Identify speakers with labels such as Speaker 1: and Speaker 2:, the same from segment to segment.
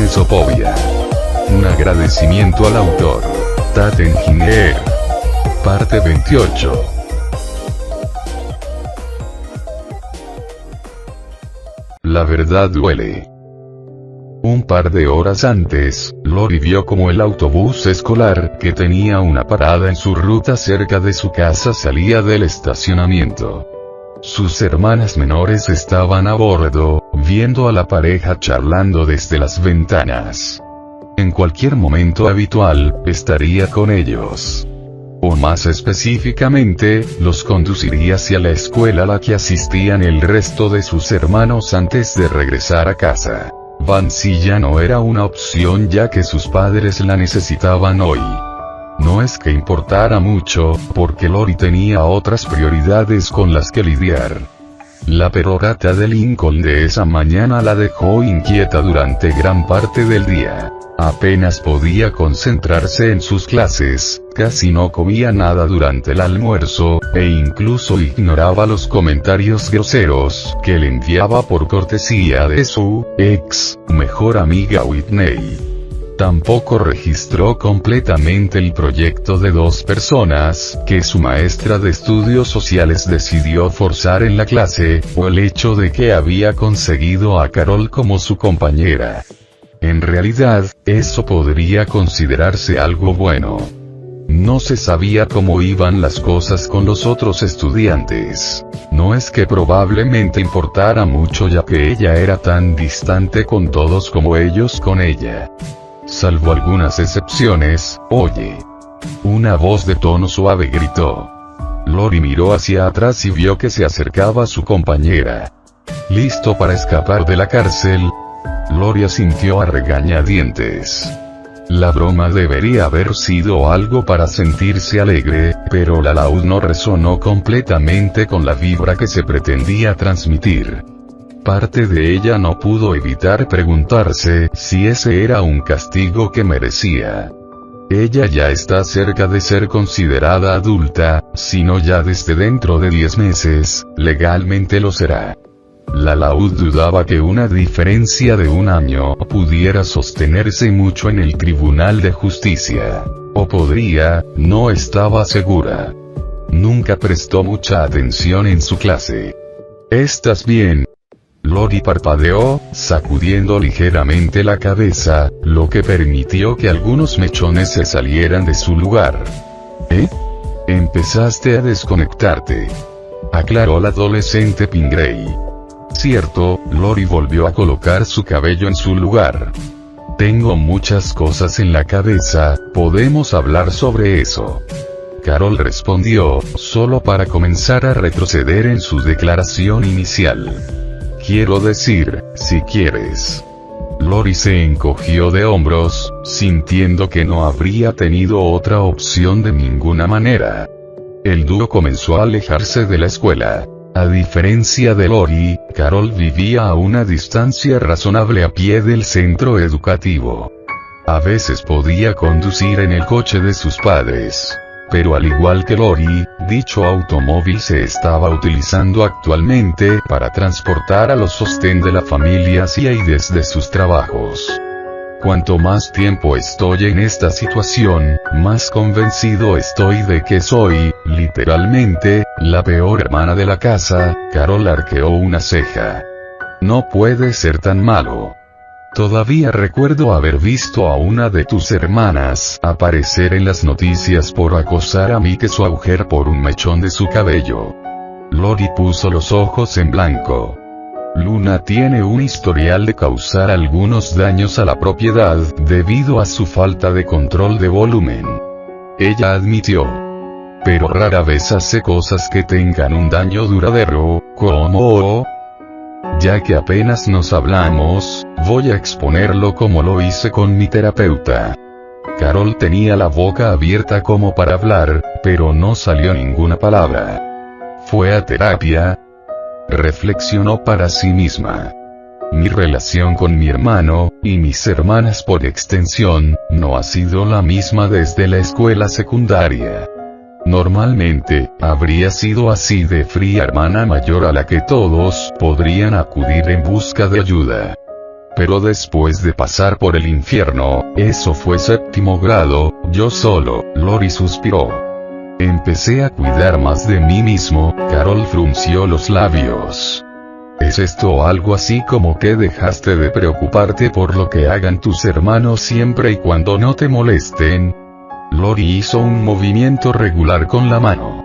Speaker 1: Mesopobia. Un agradecimiento al autor. Tattengineer. Parte 28. La verdad duele. Un par de horas antes, Lori vio como el autobús escolar, que tenía una parada en su ruta cerca de su casa, salía del estacionamiento. Sus hermanas menores estaban a bordo, viendo a la pareja charlando desde las ventanas. En cualquier momento habitual, estaría con ellos. O más específicamente, los conduciría hacia la escuela a la que asistían el resto de sus hermanos antes de regresar a casa. Vance ya no era una opción, ya que sus padres la necesitaban hoy. No es que importara mucho, porque Lori tenía otras prioridades con las que lidiar. La perorata de Lincoln de esa mañana la dejó inquieta durante gran parte del día. Apenas podía concentrarse en sus clases, casi no comía nada durante el almuerzo, e incluso ignoraba los comentarios groseros que le enviaba por cortesía de su mejor amiga Whitney. Tampoco registró completamente el proyecto de 2 personas, que su maestra de estudios sociales decidió forzar en la clase, o el hecho de que había conseguido a Carol como su compañera. En realidad, eso podría considerarse algo bueno. No se sabía cómo iban las cosas con los otros estudiantes. No es que probablemente importara mucho, ya que ella era tan distante con todos como ellos con ella. Salvo algunas excepciones. «Oye». Una voz de tono suave gritó. Lori miró hacia atrás y vio que se acercaba su compañera. ¿Listo para escapar de la cárcel? Lori asintió a regañadientes. La broma debería haber sido algo para sentirse alegre, pero la laúd no resonó completamente con la vibra que se pretendía transmitir. Parte de ella no pudo evitar preguntarse si ese era un castigo que merecía. Ella ya está cerca de ser considerada adulta, si no ya desde dentro de 10 meses, legalmente lo será. La laúd dudaba que una diferencia de 1 año pudiera sostenerse mucho en el Tribunal de Justicia. O podría, no estaba segura. Nunca prestó mucha atención en su clase. ¿Estás bien? Lori parpadeó, sacudiendo ligeramente la cabeza, lo que permitió que algunos mechones se salieran de su lugar. ¿Eh? Empezaste a desconectarte. Aclaró la adolescente Pingree. Cierto, Lori volvió a colocar su cabello en su lugar. Tengo muchas cosas en la cabeza, podemos hablar sobre eso. Carol respondió, solo para comenzar a retroceder en su declaración inicial. Quiero decir, si quieres. Lori se encogió de hombros, sintiendo que no habría tenido otra opción de ninguna manera. El dúo comenzó a alejarse de la escuela. A diferencia de Lori, Carol vivía a una distancia razonable a pie del centro educativo. A veces podía conducir en el coche de sus padres. Pero al igual que Lori, dicho automóvil se estaba utilizando actualmente para transportar a los sostén de la familia hacia y desde sus trabajos. Cuanto más tiempo estoy en esta situación, más convencido estoy de que soy, literalmente, la peor hermana de la casa. Carol arqueó una ceja. No puede ser tan malo. Todavía recuerdo haber visto a una de tus hermanas aparecer en las noticias por acosar a Mike Swauger por un mechón de su cabello. Lori puso los ojos en blanco. Luna tiene un historial de causar algunos daños a la propiedad, debido a su falta de control de volumen. Ella admitió. Pero rara vez hace cosas que tengan un daño duradero, como... Ya que apenas nos hablamos, voy a exponerlo como lo hice con mi terapeuta. Carol tenía la boca abierta como para hablar, pero no salió ninguna palabra. ¿Fue a terapia? Reflexionó para sí misma. Mi relación con mi hermano, y mis hermanas por extensión, no ha sido la misma desde la escuela secundaria. Normalmente, habría sido así de fría hermana mayor a la que todos podrían acudir en busca de ayuda. Pero después de pasar por el infierno, eso fue séptimo grado, yo solo, Lori suspiró. Empecé a cuidar más de mí mismo, Carol frunció los labios. ¿Es esto algo así como que dejaste de preocuparte por lo que hagan tus hermanos siempre y cuando no te molesten? Lori hizo un movimiento regular con la mano.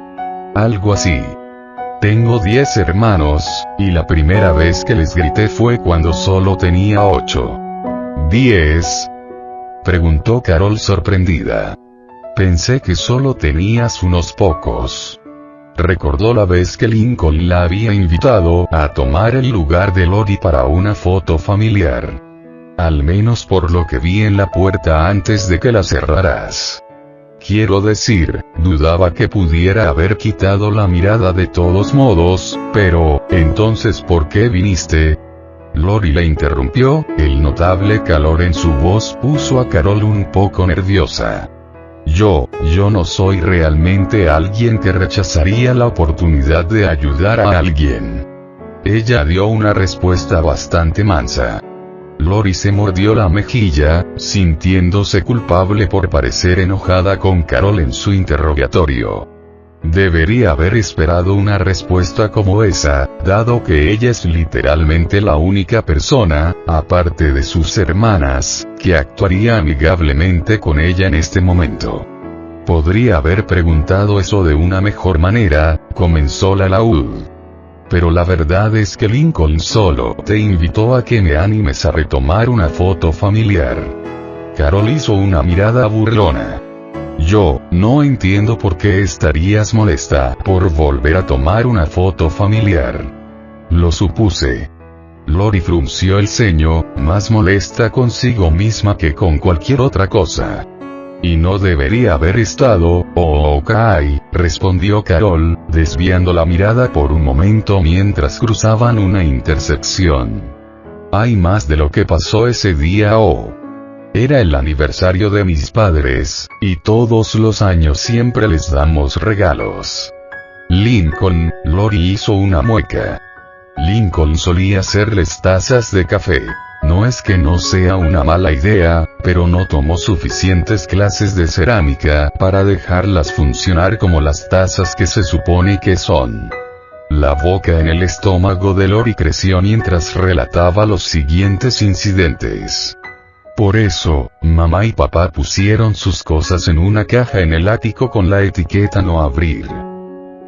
Speaker 1: Algo así. Tengo 10 hermanos, y la primera vez que les grité fue cuando solo tenía 8. ¿10? Preguntó Carol sorprendida. Pensé que solo tenías unos pocos. Recordó la vez que Lincoln la había invitado a tomar el lugar de Lori para una foto familiar. Al menos por lo que vi en la puerta antes de que la cerraras. Quiero decir, dudaba que pudiera haber quitado la mirada de todos modos, pero, entonces ¿por qué viniste? Lori le interrumpió, el notable calor en su voz puso a Carol un poco nerviosa. Yo no soy realmente alguien que rechazaría la oportunidad de ayudar a alguien. Ella dio una respuesta bastante mansa. Lori se mordió la mejilla, sintiéndose culpable por parecer enojada con Carol en su interrogatorio. Debería haber esperado una respuesta como esa, dado que ella es literalmente la única persona, aparte de sus hermanas, que actuaría amigablemente con ella en este momento. Podría haber preguntado eso de una mejor manera, comenzó la laúd. Pero la verdad es que Lincoln solo te invitó a que me animes a retomar una foto familiar. Carol hizo una mirada burlona. Yo no entiendo por qué estarías molesta por volver a tomar una foto familiar. Lo supuse. Lori frunció el ceño, más molesta consigo misma que con cualquier otra cosa. Y no debería haber estado, ok, respondió Carol, desviando la mirada por un momento mientras cruzaban una intersección. Hay más de lo que pasó ese día. Era el aniversario de mis padres, y todos los años siempre les damos regalos. Lincoln, Lori hizo una mueca. Lincoln solía hacerles tazas de café. No es que no sea una mala idea, pero no tomó suficientes clases de cerámica para dejarlas funcionar como las tazas que se supone que son. La boca en el estómago de Lori creció mientras relataba los siguientes incidentes. Por eso, mamá y papá pusieron sus cosas en una caja en el ático con la etiqueta no abrir.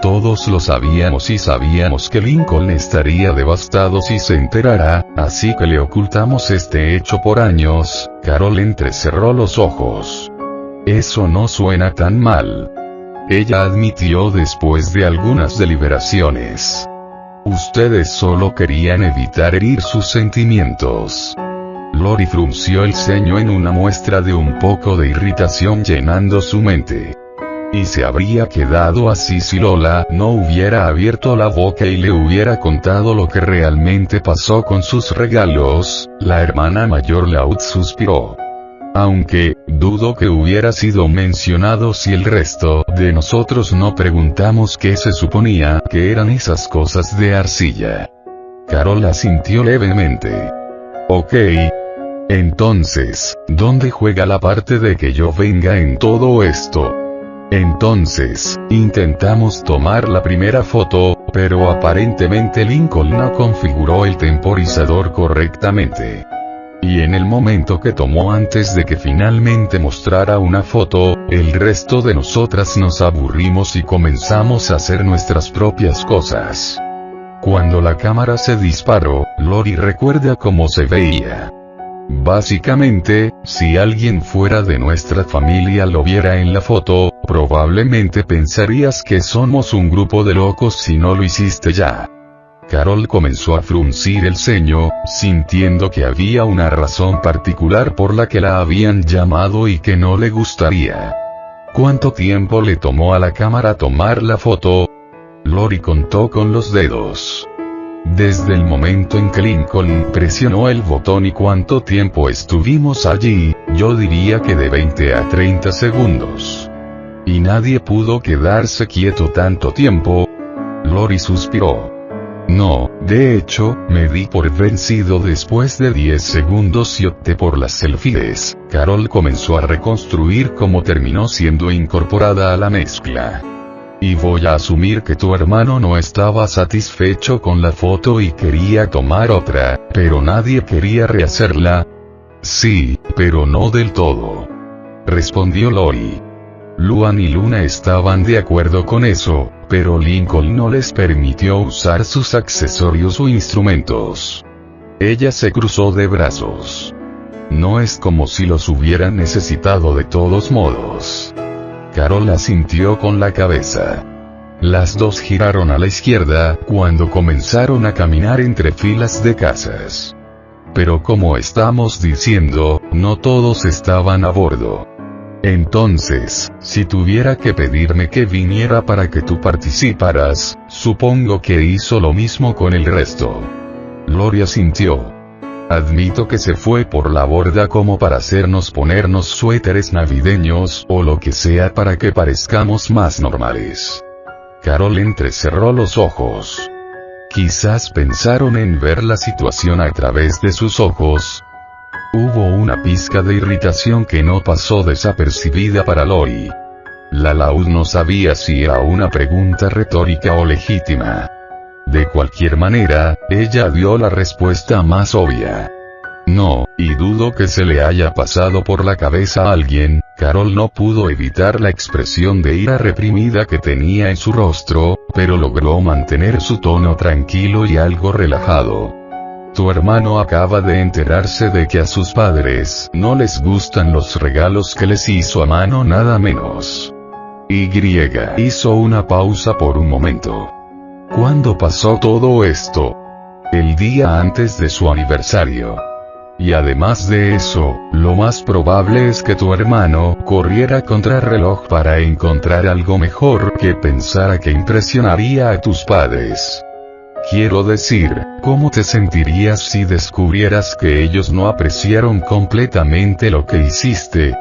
Speaker 1: Todos lo sabíamos y sabíamos que Lincoln estaría devastado si se enterara, así que le ocultamos este hecho por años. Carol entrecerró los ojos. Eso no suena tan mal. Ella admitió después de algunas deliberaciones. Ustedes solo querían evitar herir sus sentimientos. Lori frunció el ceño en una muestra de un poco de irritación llenando su mente. Y se habría quedado así si Lola no hubiera abierto la boca y le hubiera contado lo que realmente pasó con sus regalos. La hermana mayor Laud suspiró. Aunque, dudo que hubiera sido mencionado si el resto de nosotros no preguntamos qué se suponía que eran esas cosas de arcilla. Carol asintió levemente. Ok. Entonces, ¿dónde juega la parte de que yo venga en todo esto? Entonces, intentamos tomar la primera foto, pero aparentemente Lincoln no configuró el temporizador correctamente. Y en el momento que tomó antes de que finalmente mostrara una foto, el resto de nosotras nos aburrimos y comenzamos a hacer nuestras propias cosas. Cuando la cámara se disparó, Lori recuerda cómo se veía. Básicamente, si alguien fuera de nuestra familia lo viera en la foto, probablemente pensarías que somos un grupo de locos si no lo hiciste ya. Carol comenzó a fruncir el ceño, sintiendo que había una razón particular por la que la habían llamado y que no le gustaría. ¿Cuánto tiempo le tomó a la cámara tomar la foto? Lori contó con los dedos. Desde el momento en que Lincoln presionó el botón y cuánto tiempo estuvimos allí, yo diría que de 20 a 30 segundos. Y nadie pudo quedarse quieto tanto tiempo. Lori suspiró. No, de hecho, me di por vencido después de 10 segundos y opté por las selfies. Carol comenzó a reconstruir cómo terminó siendo incorporada a la mezcla. Y voy a asumir que tu hermano no estaba satisfecho con la foto y quería tomar otra, pero nadie quería rehacerla. Sí, pero no del todo. Respondió Lori. Luan y Luna estaban de acuerdo con eso, pero Lincoln no les permitió usar sus accesorios o instrumentos. Ella se cruzó de brazos. No es como si los hubieran necesitado de todos modos. Carol asintió con la cabeza. Las dos giraron a la izquierda, cuando comenzaron a caminar entre filas de casas. Pero como estamos diciendo, no todos estaban a bordo. Entonces, si tuviera que pedirme que viniera para que tú participaras, supongo que hizo lo mismo con el resto. Lori asintió. Admito que se fue por la borda como para hacernos ponernos suéteres navideños o lo que sea para que parezcamos más normales. Carol entrecerró los ojos. Quizás pensaron en ver la situación a través de sus ojos. Hubo una pizca de irritación que no pasó desapercibida para Lori. La laúd no sabía si era una pregunta retórica o legítima. De cualquier manera, ella dio la respuesta más obvia. No, y dudo que se le haya pasado por la cabeza a alguien. Carol no pudo evitar la expresión de ira reprimida que tenía en su rostro, pero logró mantener su tono tranquilo y algo relajado. Tu hermano acaba de enterarse de que a sus padres no les gustan los regalos que les hizo a mano nada menos. Y hizo una pausa por un momento. ¿Cuándo pasó todo esto? El día antes de su aniversario. Y además de eso, lo más probable es que tu hermano corriera contrarreloj para encontrar algo mejor que pensara que impresionaría a tus padres. Quiero decir, ¿cómo te sentirías si descubrieras que ellos no apreciaron completamente lo que hiciste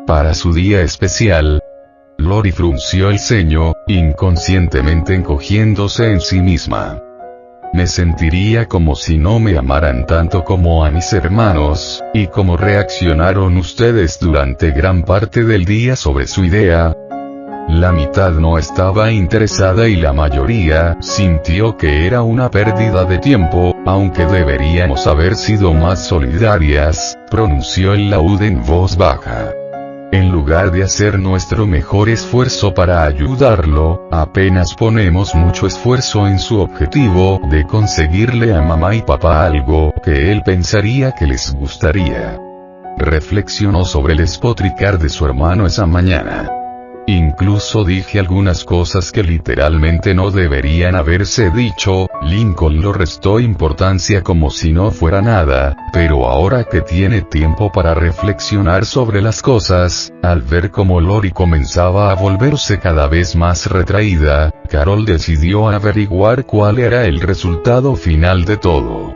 Speaker 1: para su día especial? Lori frunció el ceño, inconscientemente encogiéndose en sí misma. Me sentiría como si no me amaran tanto como a mis hermanos, y como reaccionaron ustedes durante gran parte del día sobre su idea. La mitad no estaba interesada y la mayoría sintió que era una pérdida de tiempo, aunque deberíamos haber sido más solidarias, pronunció el laúd en voz baja. En lugar de hacer nuestro mejor esfuerzo para ayudarlo, apenas ponemos mucho esfuerzo en su objetivo de conseguirle a mamá y papá algo que él pensaría que les gustaría. Reflexionó sobre el despotricar de su hermano esa mañana. Incluso dije algunas cosas que literalmente no deberían haberse dicho. Lincoln lo restó importancia como si no fuera nada, pero ahora que tiene tiempo para reflexionar sobre las cosas, al ver cómo Lori comenzaba a volverse cada vez más retraída, Carol decidió averiguar cuál era el resultado final de todo.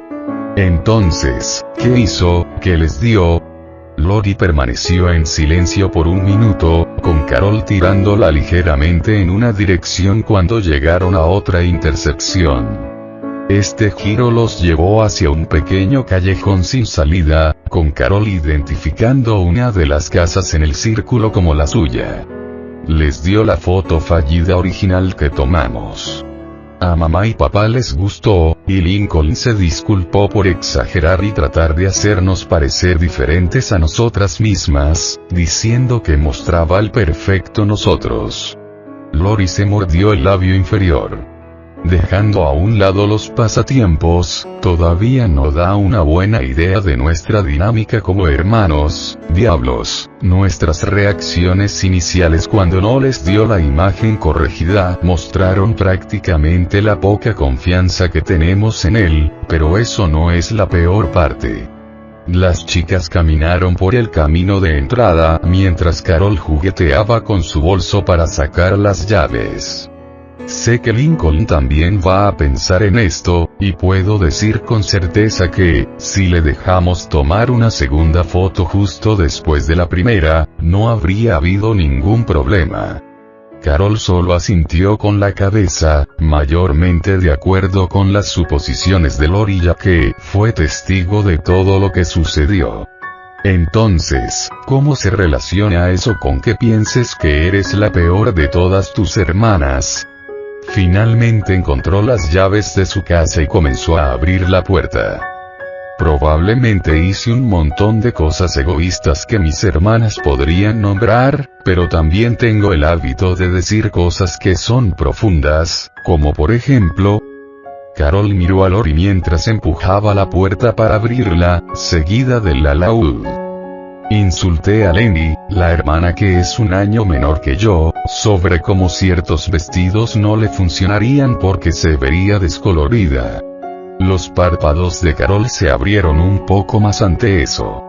Speaker 1: Entonces, ¿qué hizo? ¿Qué les dio? Lori permaneció en silencio por un minuto, con Carol tirándola ligeramente en una dirección cuando llegaron a otra intersección. Este giro los llevó hacia un pequeño callejón sin salida, con Carol identificando una de las casas en el círculo como la suya. Les dio la foto fallida original que tomamos. A mamá y papá les gustó, y Lincoln se disculpó por exagerar y tratar de hacernos parecer diferentes a nosotras mismas, diciendo que mostraba el perfecto nosotros. Lori se mordió el labio inferior. Dejando a un lado los pasatiempos, todavía no da una buena idea de nuestra dinámica como hermanos. Diablos, nuestras reacciones iniciales cuando no les dio la imagen corregida mostraron prácticamente la poca confianza que tenemos en él, pero eso no es la peor parte. Las chicas caminaron por el camino de entrada mientras Carol jugueteaba con su bolso para sacar las llaves. Sé que Lincoln también va a pensar en esto, y puedo decir con certeza que, si le dejamos tomar una segunda foto justo después de la primera, no habría habido ningún problema. Carol solo asintió con la cabeza, mayormente de acuerdo con las suposiciones de Lori, ya que fue testigo de todo lo que sucedió. Entonces, ¿cómo se relaciona eso con que pienses que eres la peor de todas tus hermanas? Finalmente encontró las llaves de su casa y comenzó a abrir la puerta. Probablemente hice un montón de cosas egoístas que mis hermanas podrían nombrar, pero también tengo el hábito de decir cosas que son profundas, como por ejemplo... Carol miró a Lori mientras empujaba la puerta para abrirla, seguida del alaúd. Insulté a Lenny, la hermana que es un año menor que yo, sobre cómo ciertos vestidos no le funcionarían porque se vería descolorida. Los párpados de Carol se abrieron un poco más ante eso.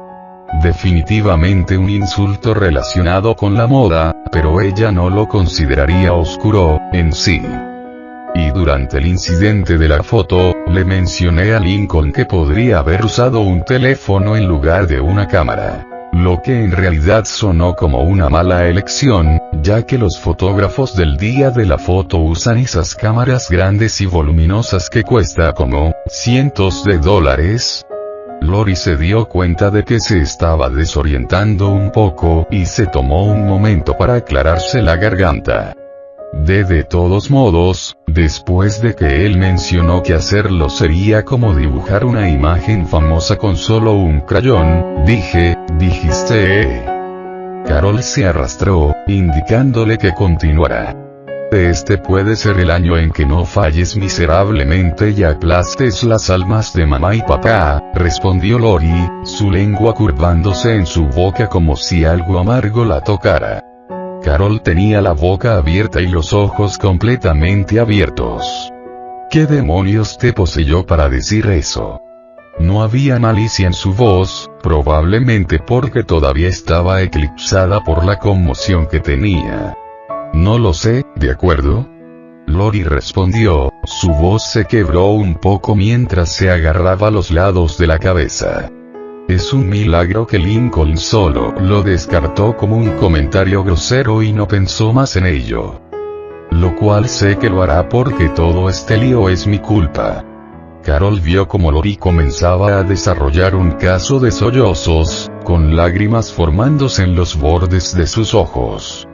Speaker 1: Definitivamente un insulto relacionado con la moda, pero ella no lo consideraría oscuro, en sí. Y durante el incidente de la foto, le mencioné a Lincoln que podría haber usado un teléfono en lugar de una cámara. Lo que en realidad sonó como una mala elección, ya que los fotógrafos del día de la foto usan esas cámaras grandes y voluminosas que cuesta como cientos de dólares. Lori se dio cuenta de que se estaba desorientando un poco, y se tomó un momento para aclararse la garganta. De todos modos, después de que él mencionó que hacerlo sería como dibujar una imagen famosa con solo un crayón, dijiste. Carol se arrastró, indicándole que continuara. Este puede ser el año en que no falles miserablemente y aplastes las almas de mamá y papá, respondió Lori, su lengua curvándose en su boca como si algo amargo la tocara. Carol tenía la boca abierta y los ojos completamente abiertos. ¿Qué demonios te poseyó para decir eso? No había malicia en su voz, probablemente porque todavía estaba eclipsada por la conmoción que tenía. No lo sé, ¿de acuerdo? Lori respondió, su voz se quebró un poco mientras se agarraba los lados de la cabeza. Es un milagro que Lincoln solo lo descartó como un comentario grosero y no pensó más en ello. Lo cual sé que lo hará porque todo este lío es mi culpa. Carol vio como Lori comenzaba a desarrollar un caso de sollozos, con lágrimas formándose en los bordes de sus ojos.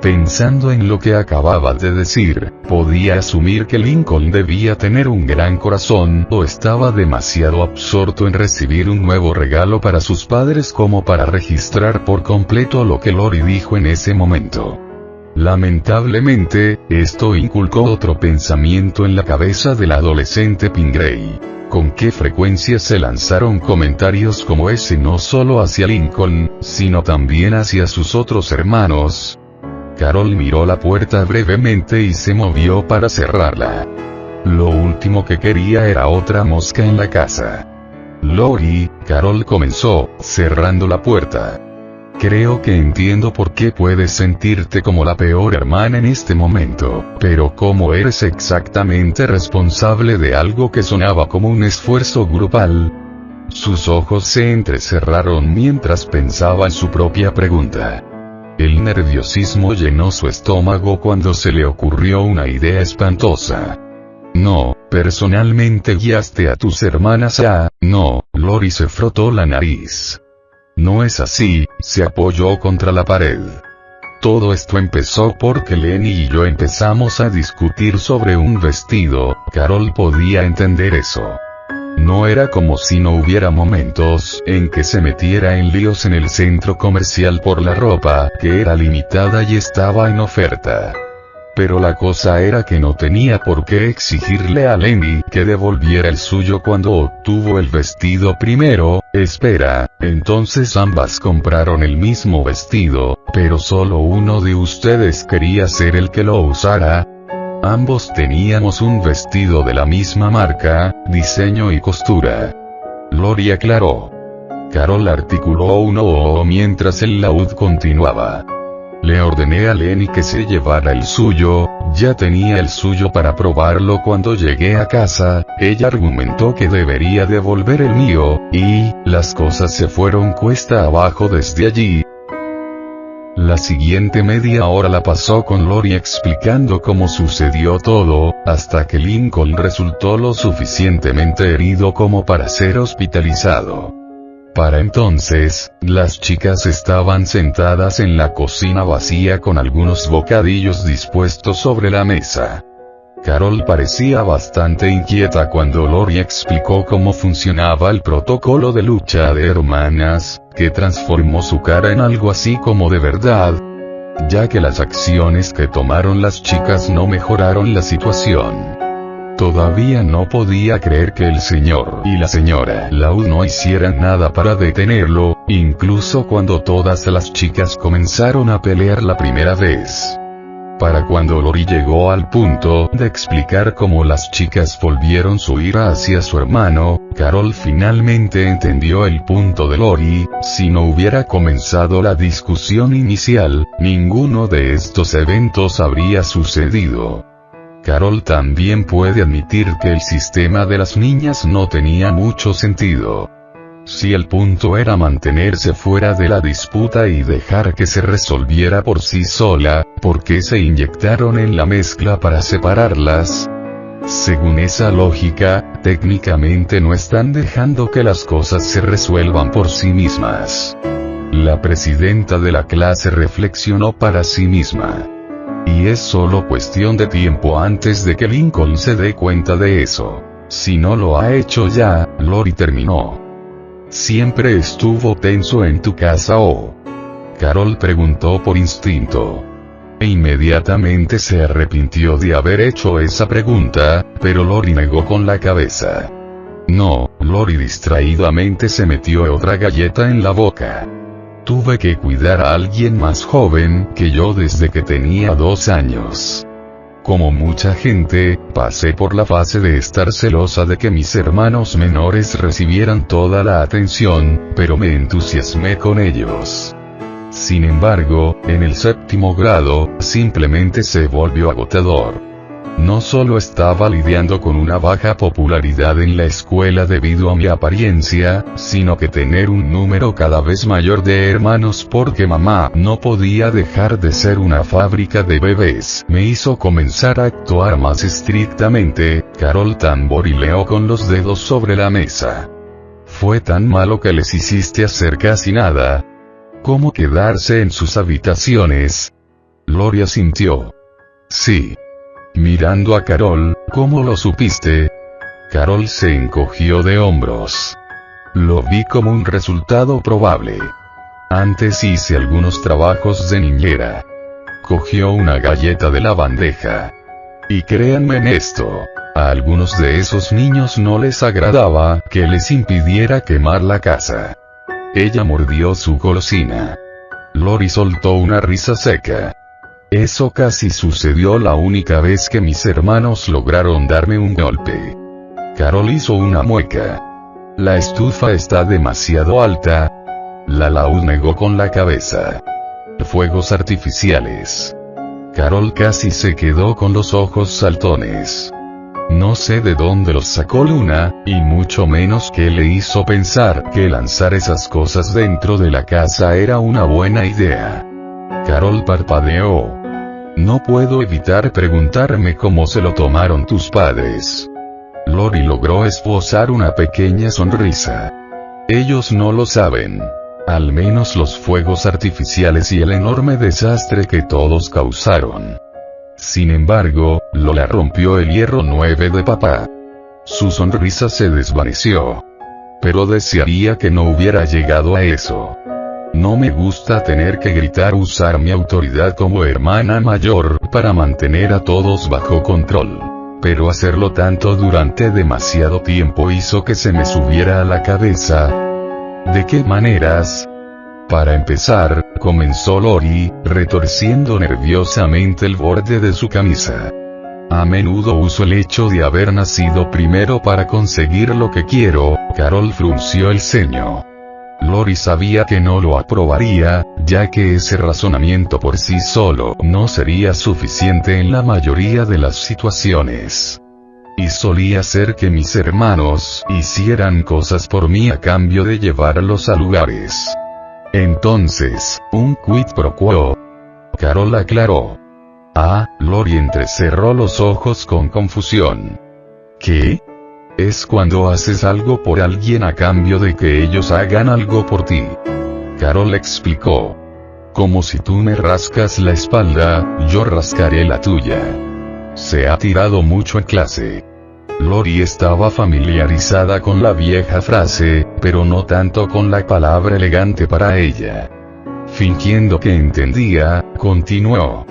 Speaker 1: Pensando en lo que acababa de decir, podía asumir que Lincoln debía tener un gran corazón, o estaba demasiado absorto en recibir un nuevo regalo para sus padres como para registrar por completo lo que Lori dijo en ese momento. Lamentablemente, esto inculcó otro pensamiento en la cabeza del adolescente Pingree. ¿Con qué frecuencia se lanzaron comentarios como ese no solo hacia Lincoln, sino también hacia sus otros hermanos? Carol miró la puerta brevemente y se movió para cerrarla. Lo último que quería era otra mosca en la casa. Lori, Carol comenzó, cerrando la puerta. Creo que entiendo por qué puedes sentirte como la peor hermana en este momento, pero ¿cómo eres exactamente responsable de algo que sonaba como un esfuerzo grupal? Sus ojos se entrecerraron mientras pensaba en su propia pregunta. El nerviosismo llenó su estómago cuando se le ocurrió una idea espantosa. No, personalmente guiaste a tus hermanas a... No, Lori se frotó la nariz. No es así, se apoyó contra la pared. Todo esto empezó porque Lenny y yo empezamos a discutir sobre un vestido, Carol podía entender eso. No era como si no hubiera momentos en que se metiera en líos en el centro comercial por la ropa, que era limitada y estaba en oferta. Pero la cosa era que no tenía por qué exigirle a Lenny que devolviera el suyo cuando obtuvo el vestido primero. Espera, entonces ambas compraron el mismo vestido, pero solo uno de ustedes quería ser el que lo usara. Ambos teníamos un vestido de la misma marca, diseño y costura. Lori aclaró. Carol articuló un "oh" mientras el laúd continuaba. Le ordené a Lenny que se llevara el suyo, ya tenía el suyo para probarlo cuando llegué a casa, ella argumentó que debería devolver el mío, y las cosas se fueron cuesta abajo desde allí. La siguiente media hora la pasó con Lori explicando cómo sucedió todo, hasta que Lincoln resultó lo suficientemente herido como para ser hospitalizado. Para entonces, las chicas estaban sentadas en la cocina vacía con algunos bocadillos dispuestos sobre la mesa. Carol parecía bastante inquieta cuando Lori explicó cómo funcionaba el protocolo de lucha de hermanas, que transformó su cara en algo así como de verdad, ya que las acciones que tomaron las chicas no mejoraron la situación. Todavía no podía creer que el señor y la señora Laud no hicieran nada para detenerlo, incluso cuando todas las chicas comenzaron a pelear la primera vez. Para cuando Lori llegó al punto de explicar cómo las chicas volvieron su ira hacia su hermano, Carol finalmente entendió el punto de Lori. Si no hubiera comenzado la discusión inicial, ninguno de estos eventos habría sucedido. Carol también puede admitir que el sistema de las niñas no tenía mucho sentido. Si el punto era mantenerse fuera de la disputa y dejar que se resolviera por sí sola, ¿por qué se inyectaron en la mezcla para separarlas? Según esa lógica, técnicamente no están dejando que las cosas se resuelvan por sí mismas. La presidenta de la clase reflexionó para sí misma. Y es solo cuestión de tiempo antes de que Lincoln se dé cuenta de eso. Si no lo ha hecho ya, Lori terminó. ¿Siempre estuvo tenso en tu casa o? Carol preguntó por instinto. E inmediatamente se arrepintió de haber hecho esa pregunta, pero Lori negó con la cabeza. No, Lori distraídamente se metió otra galleta en la boca. Tuve que cuidar a alguien más joven que yo desde que tenía 2 años. Como mucha gente, pasé por la fase de estar celosa de que mis hermanos menores recibieran toda la atención, pero me entusiasmé con ellos. Sin embargo, en el 7º grado, simplemente se volvió agotador. No solo estaba lidiando con una baja popularidad en la escuela debido a mi apariencia, sino que tener un número cada vez mayor de hermanos porque mamá no podía dejar de ser una fábrica de bebés me hizo comenzar a actuar más estrictamente. Carol tamborileó con los dedos sobre la mesa. Fue tan malo que les hiciste hacer casi nada. ¿Cómo quedarse en sus habitaciones? Lori asintió. Sí. Mirando a Carol, ¿cómo lo supiste? Carol se encogió de hombros. Lo vi como un resultado probable. Antes hice algunos trabajos de niñera. Cogió una galleta de la bandeja. Y créanme en esto, a algunos de esos niños no les agradaba que les impidiera quemar la casa. Ella mordió su golosina. Lori soltó una risa seca. Eso casi sucedió la única vez que mis hermanos lograron darme un golpe. Carol hizo una mueca. La estufa está demasiado alta. La Laud negó con la cabeza. Fuegos artificiales. Carol casi se quedó con los ojos saltones. No sé de dónde los sacó Luna, y mucho menos qué le hizo pensar que lanzar esas cosas dentro de la casa era una buena idea. Carol parpadeó. No puedo evitar preguntarme cómo se lo tomaron tus padres. Lori logró esbozar una pequeña sonrisa. Ellos no lo saben. Al menos los fuegos artificiales y el enorme desastre que todos causaron. Sin embargo, Lola rompió el hierro 9 de papá. Su sonrisa se desvaneció. Pero desearía que no hubiera llegado a eso. No me gusta tener que gritar o usar mi autoridad como hermana mayor para mantener a todos bajo control. Pero hacerlo tanto durante demasiado tiempo hizo que se me subiera a la cabeza. ¿De qué maneras? Para empezar, comenzó Lori, retorciendo nerviosamente el borde de su camisa. A menudo uso el hecho de haber nacido primero para conseguir lo que quiero. Carol frunció el ceño. Lori sabía que no lo aprobaría, ya que ese razonamiento por sí solo no sería suficiente en la mayoría de las situaciones. Y solía ser que mis hermanos hicieran cosas por mí a cambio de llevarlos a lugares. Entonces, un quid pro quo. Carol aclaró. Lori entrecerró los ojos con confusión. ¿Qué? Es cuando haces algo por alguien a cambio de que ellos hagan algo por ti. Carol explicó. Como si tú me rascas la espalda, yo rascaré la tuya. Se ha tirado mucho en clase. Lori estaba familiarizada con la vieja frase, pero no tanto con la palabra elegante para ella. Fingiendo que entendía, continuó.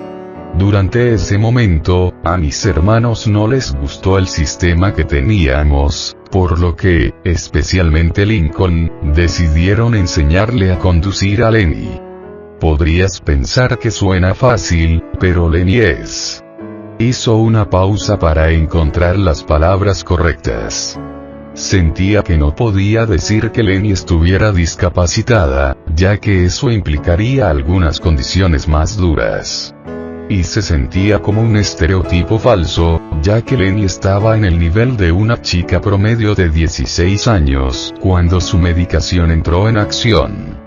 Speaker 1: Durante ese momento, a mis hermanos no les gustó el sistema que teníamos, por lo que, especialmente Lincoln, decidieron enseñarle a conducir a Lenny. Podrías pensar que suena fácil, pero Lenny es... Hizo una pausa para encontrar las palabras correctas. Sentía que no podía decir que Lenny estuviera discapacitada, ya que eso implicaría algunas condiciones más duras. Y se sentía como un estereotipo falso, ya que Lenny estaba en el nivel de una chica promedio de 16 años, cuando su medicación entró en acción.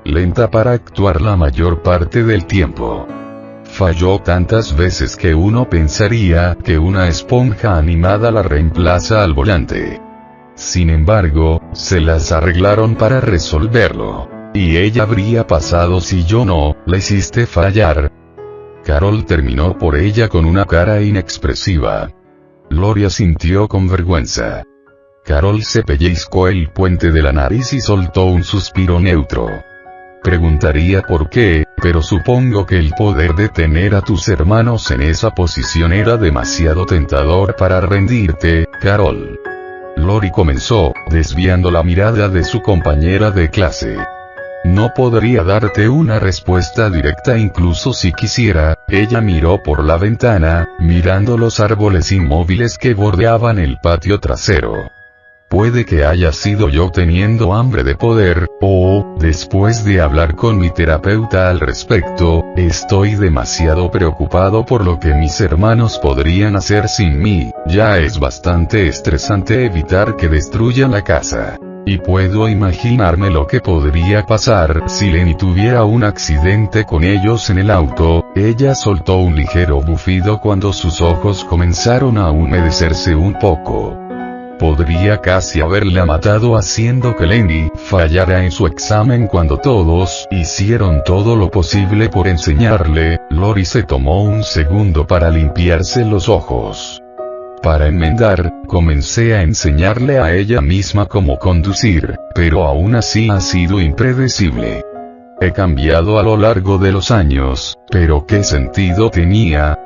Speaker 1: Lenta para actuar la mayor parte del tiempo. Falló tantas veces que uno pensaría que una esponja animada la reemplaza al volante. Sin embargo, se las arreglaron para resolverlo. Y ella habría pasado si yo no la hiciste fallar. Carol terminó por ella con una cara inexpresiva. Lori asintió con vergüenza. Carol se pellizcó el puente de la nariz y soltó un suspiro neutro. Preguntaría por qué, pero supongo que el poder de tener a tus hermanos en esa posición era demasiado tentador para rendirte, Carol. Lori comenzó, desviando la mirada de su compañera de clase. No podría darte una respuesta directa incluso si quisiera. Ella miró por la ventana, mirando los árboles inmóviles que bordeaban el patio trasero. Puede que haya sido yo teniendo hambre de poder, o, después de hablar con mi terapeuta al respecto, estoy demasiado preocupado por lo que mis hermanos podrían hacer sin mí. Ya es bastante estresante evitar que destruyan la casa. Y puedo imaginarme lo que podría pasar si Lenny tuviera un accidente con ellos en el auto. Ella soltó un ligero bufido cuando sus ojos comenzaron a humedecerse un poco. Podría casi haberla matado haciendo que Lenny fallara en su examen cuando todos hicieron todo lo posible por enseñarle. Lori se tomó un segundo para limpiarse los ojos. Para enmendar, comencé a enseñarle a ella misma cómo conducir, pero aún así ha sido impredecible. He cambiado a lo largo de los años, pero ¿qué sentido tenía?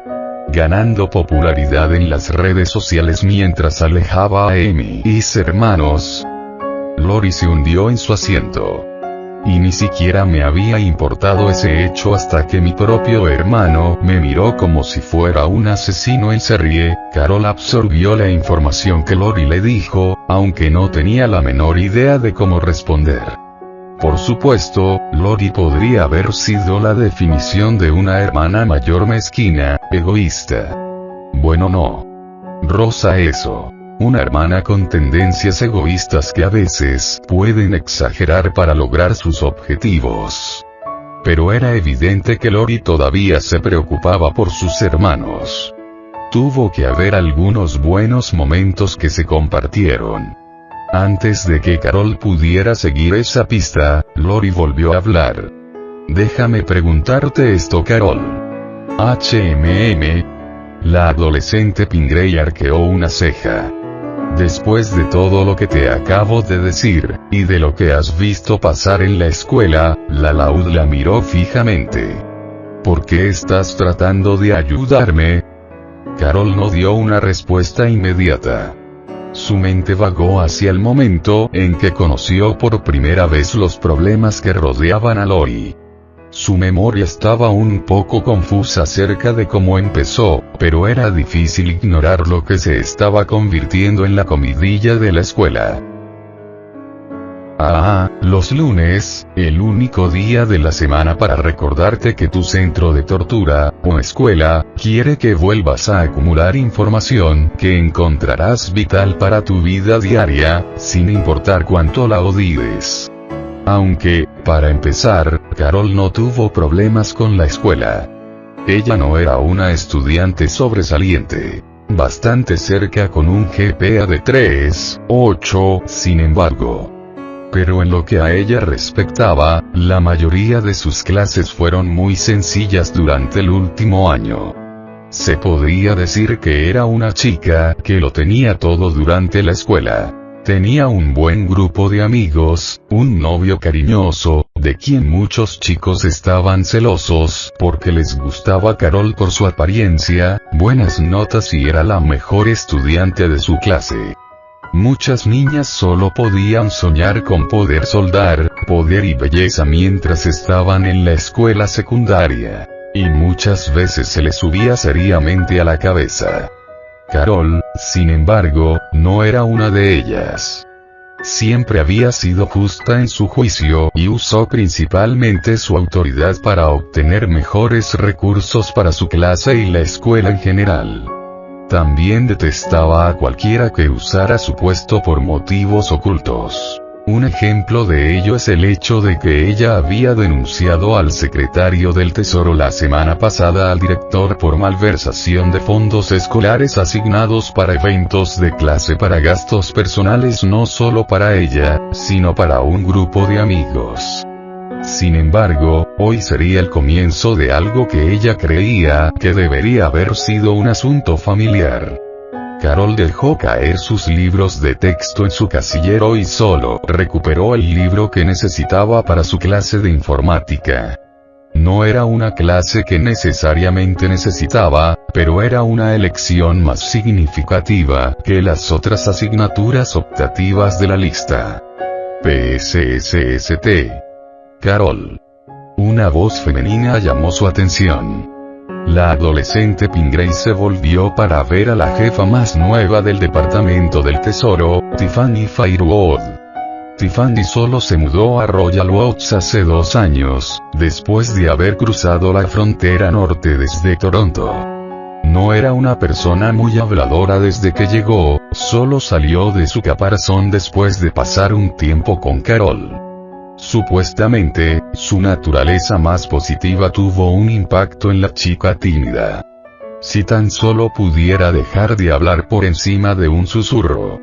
Speaker 1: Ganando popularidad en las redes sociales mientras alejaba a Amy y sus hermanos. Lori se hundió en su asiento. Y ni siquiera me había importado ese hecho hasta que mi propio hermano me miró como si fuera un asesino en serie. Carol absorbió la información que Lori le dijo, aunque no tenía la menor idea de cómo responder. Por supuesto, Lori podría haber sido la definición de una hermana mayor mezquina, egoísta. Bueno, no. Rosa eso. Una hermana con tendencias egoístas que a veces pueden exagerar para lograr sus objetivos. Pero era evidente que Lori todavía se preocupaba por sus hermanos. Tuvo que haber algunos buenos momentos que se compartieron. Antes de que Carol pudiera seguir esa pista, Lori volvió a hablar. Déjame preguntarte esto, Carol. La adolescente Pingree arqueó una ceja. Después de todo lo que te acabo de decir, y de lo que has visto pasar en la escuela, la laúd la miró fijamente. ¿Por qué estás tratando de ayudarme? Carol no dio una respuesta inmediata. Su mente vagó hacia el momento en que conoció por primera vez los problemas que rodeaban a Lori. Su memoria estaba un poco confusa acerca de cómo empezó, pero era difícil ignorar lo que se estaba convirtiendo en la comidilla de la escuela. Los lunes, el único día de la semana para recordarte que tu centro de tortura, o escuela, quiere que vuelvas a acumular información que encontrarás vital para tu vida diaria, sin importar cuánto la odies. Aunque, para empezar, Carol no tuvo problemas con la escuela. Ella no era una estudiante sobresaliente. Bastante cerca con un GPA de 3.8, sin embargo. Pero en lo que a ella respectaba, la mayoría de sus clases fueron muy sencillas durante el último año. Se podría decir que era una chica que lo tenía todo durante la escuela. Tenía un buen grupo de amigos, un novio cariñoso, de quien muchos chicos estaban celosos porque les gustaba Carol por su apariencia, buenas notas y era la mejor estudiante de su clase. Muchas niñas solo podían soñar con poder soldar, poder y belleza mientras estaban en la escuela secundaria. Y muchas veces se les subía seriamente a la cabeza. Carol, sin embargo, no era una de ellas. Siempre había sido justa en su juicio y usó principalmente su autoridad para obtener mejores recursos para su clase y la escuela en general. También detestaba a cualquiera que usara su puesto por motivos ocultos. Un ejemplo de ello es el hecho de que ella había denunciado al secretario del Tesoro la semana pasada al director por malversación de fondos escolares asignados para eventos de clase para gastos personales no solo para ella, sino para un grupo de amigos. Sin embargo, hoy sería el comienzo de algo que ella creía que debería haber sido un asunto familiar. Carol dejó caer sus libros de texto en su casillero y solo recuperó el libro que necesitaba para su clase de informática. No era una clase que necesariamente necesitaba, pero era una elección más significativa que las otras asignaturas optativas de la lista. PSSST. Carol. Una voz femenina llamó su atención. La adolescente Pingree se volvió para ver a la jefa más nueva del Departamento del Tesoro, Tiffany Fairwood. Tiffany solo se mudó a Royal Oaks hace 2 años, después de haber cruzado la frontera norte desde Toronto. No era una persona muy habladora desde que llegó, solo salió de su caparazón después de pasar un tiempo con Carol. Supuestamente, su naturaleza más positiva tuvo un impacto en la chica tímida. Si tan solo pudiera dejar de hablar por encima de un susurro.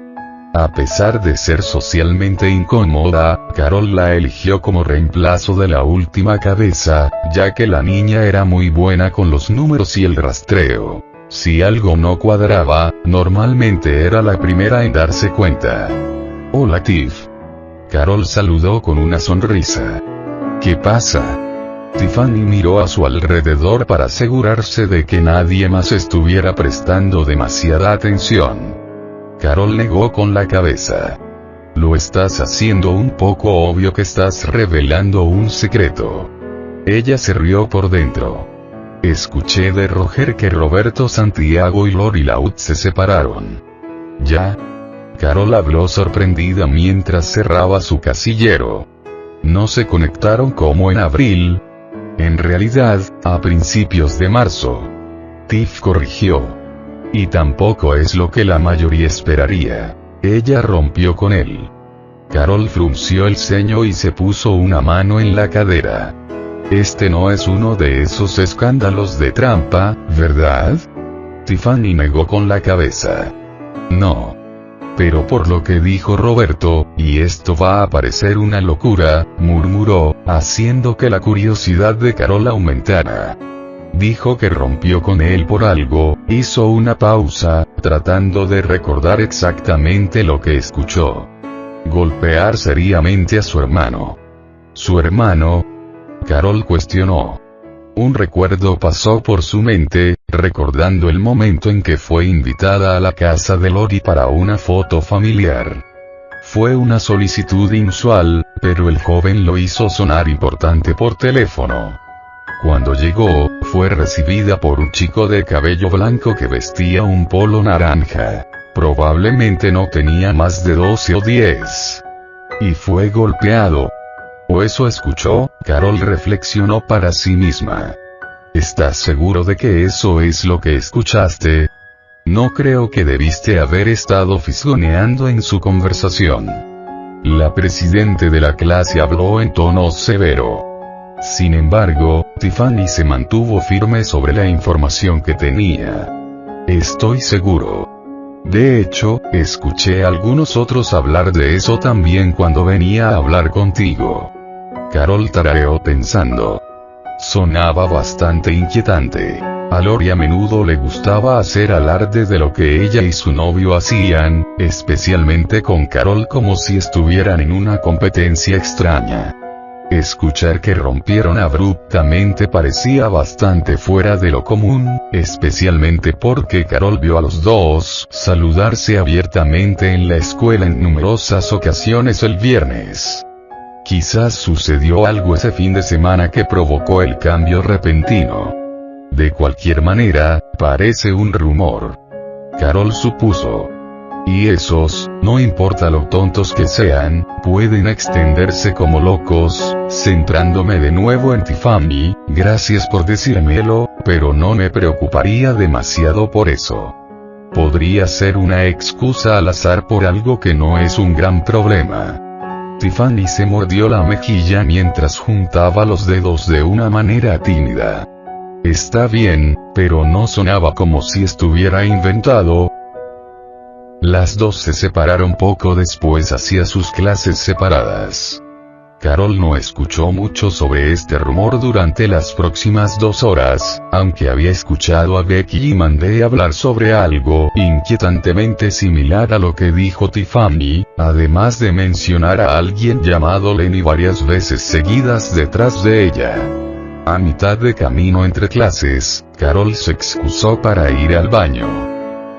Speaker 1: A pesar de ser socialmente incómoda, Carol la eligió como reemplazo de la última cabeza, ya que la niña era muy buena con los números y el rastreo. Si algo no cuadraba, normalmente era la primera en darse cuenta. Hola Tiff. Carol saludó con una sonrisa. ¿Qué pasa? Tiffany miró a su alrededor para asegurarse de que nadie más estuviera prestando demasiada atención. Carol negó con la cabeza. Lo estás haciendo un poco obvio que estás revelando un secreto. Ella se rió por dentro. Escuché de Roger que Roberto Santiago y Lori Laut se separaron. ¿Ya? Carol habló sorprendida mientras cerraba su casillero. No se conectaron como en abril. En realidad, a principios de marzo. Tiff corrigió. Y tampoco es lo que la mayoría esperaría. Ella rompió con él. Carol frunció el ceño y se puso una mano en la cadera. Este no es uno de esos escándalos de trampa, ¿verdad? Tiffany negó con la cabeza. No. Pero por lo que dijo Roberto, y esto va a parecer una locura, murmuró, haciendo que la curiosidad de Carol aumentara. Dijo que rompió con él por algo, hizo una pausa, tratando de recordar exactamente lo que escuchó. Golpear seriamente a su hermano. ¿Su hermano? Carol cuestionó. Un recuerdo pasó por su mente, recordando el momento en que fue invitada a la casa de Lori para una foto familiar. Fue una solicitud inusual, pero el joven lo hizo sonar importante por teléfono. Cuando llegó, fue recibida por un chico de cabello blanco que vestía un polo naranja. Probablemente no tenía más de 12 o 10. Y fue golpeado. ¿O eso escuchó? Carol reflexionó para sí misma. ¿Estás seguro de que eso es lo que escuchaste? No creo que debiste haber estado fisgoneando en su conversación. La presidente de la clase habló en tono severo. Sin embargo, Tiffany se mantuvo firme sobre la información que tenía. Estoy seguro. De hecho, escuché a algunos otros hablar de eso también cuando venía a hablar contigo. Carol tarareó pensando. Sonaba bastante inquietante. A Lori a menudo le gustaba hacer alarde de lo que ella y su novio hacían, especialmente con Carol, como si estuvieran en una competencia extraña. Escuchar que rompieron abruptamente parecía bastante fuera de lo común, especialmente porque Carol vio a los dos saludarse abiertamente en la escuela en numerosas ocasiones el viernes. Quizás sucedió algo ese fin de semana que provocó el cambio repentino. De cualquier manera, parece un rumor. Carol supuso. Y esos, no importa lo tontos que sean, pueden extenderse como locos. Centrándome de nuevo en Tiffany, gracias por decírmelo, pero no me preocuparía demasiado por eso. Podría ser una excusa al azar por algo que no es un gran problema. Tiffany se mordió la mejilla mientras juntaba los dedos de una manera tímida. Está bien, pero no sonaba como si estuviera inventado. Las dos se separaron poco después hacia sus clases separadas. Carol no escuchó mucho sobre este rumor durante las próximas 2 horas, aunque había escuchado a Becky y Mandy hablar sobre algo inquietantemente similar a lo que dijo Tiffany, además de mencionar a alguien llamado Lenny varias veces seguidas detrás de ella. A mitad de camino entre clases, Carol se excusó para ir al baño.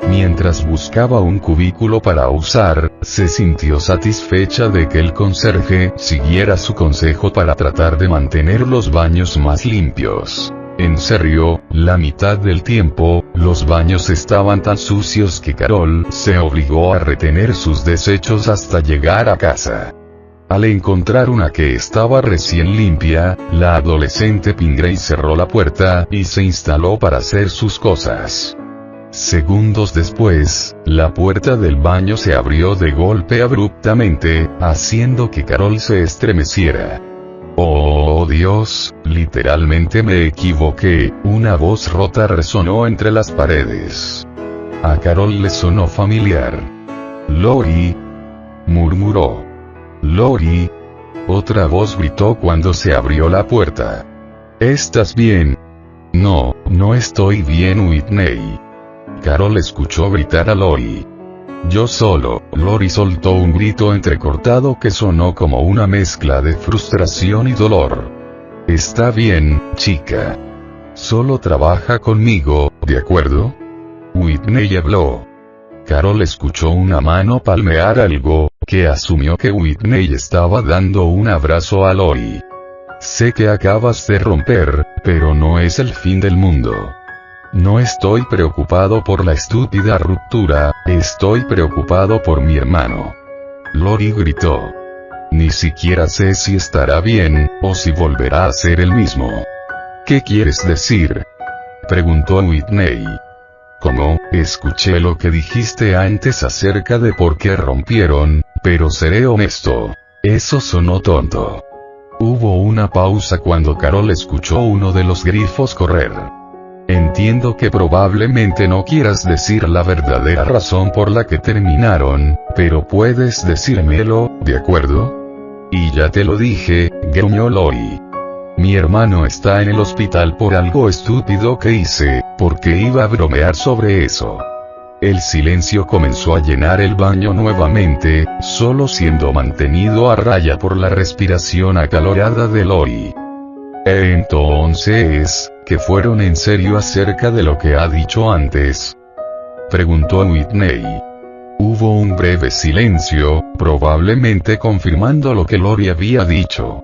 Speaker 1: Mientras buscaba un cubículo para usar, se sintió satisfecha de que el conserje siguiera su consejo para tratar de mantener los baños más limpios. En serio, la mitad del tiempo, los baños estaban tan sucios que Carol se obligó a retener sus desechos hasta llegar a casa. Al encontrar una que estaba recién limpia, la adolescente Pingree cerró la puerta y se instaló para hacer sus cosas. Segundos después, la puerta del baño se abrió de golpe abruptamente, haciendo que Carol se estremeciera. ¡Oh Dios! Literalmente me equivoqué, una voz rota resonó entre las paredes. A Carol le sonó familiar. «Lori», murmuró. «Lori». Otra voz gritó cuando se abrió la puerta. «¿Estás bien?» «No, no estoy bien, Whitney». Carol escuchó gritar a Lori. «Yo solo». Lori soltó un grito entrecortado que sonó como una mezcla de frustración y dolor. «Está bien, chica. Solo trabaja conmigo, ¿de acuerdo?» Whitney habló. Carol escuchó una mano palmear algo, que asumió que Whitney estaba dando un abrazo a Lori. «Sé que acabas de romper, pero no es el fin del mundo. No estoy preocupado por la estúpida ruptura, estoy preocupado por mi hermano». Lori gritó. «Ni siquiera sé si estará bien, o si volverá a ser el mismo». «¿Qué quieres decir?», preguntó Whitney. «¿Cómo? Escuché lo que dijiste antes acerca de por qué rompieron, pero seré honesto. Eso sonó tonto». Hubo una pausa cuando Carol escuchó uno de los grifos correr. «Entiendo que probablemente no quieras decir la verdadera razón por la que terminaron, pero puedes decírmelo, ¿de acuerdo?» «Y ya te lo dije», gruñó Lori. «Mi hermano está en el hospital por algo estúpido que hice, porque iba a bromear sobre eso». El silencio comenzó a llenar el baño nuevamente, solo siendo mantenido a raya por la respiración acalorada de Lori. «Entonces, ¿que fueron en serio acerca de lo que ha dicho antes?», preguntó Whitney. Hubo un breve silencio, probablemente confirmando lo que Lori había dicho.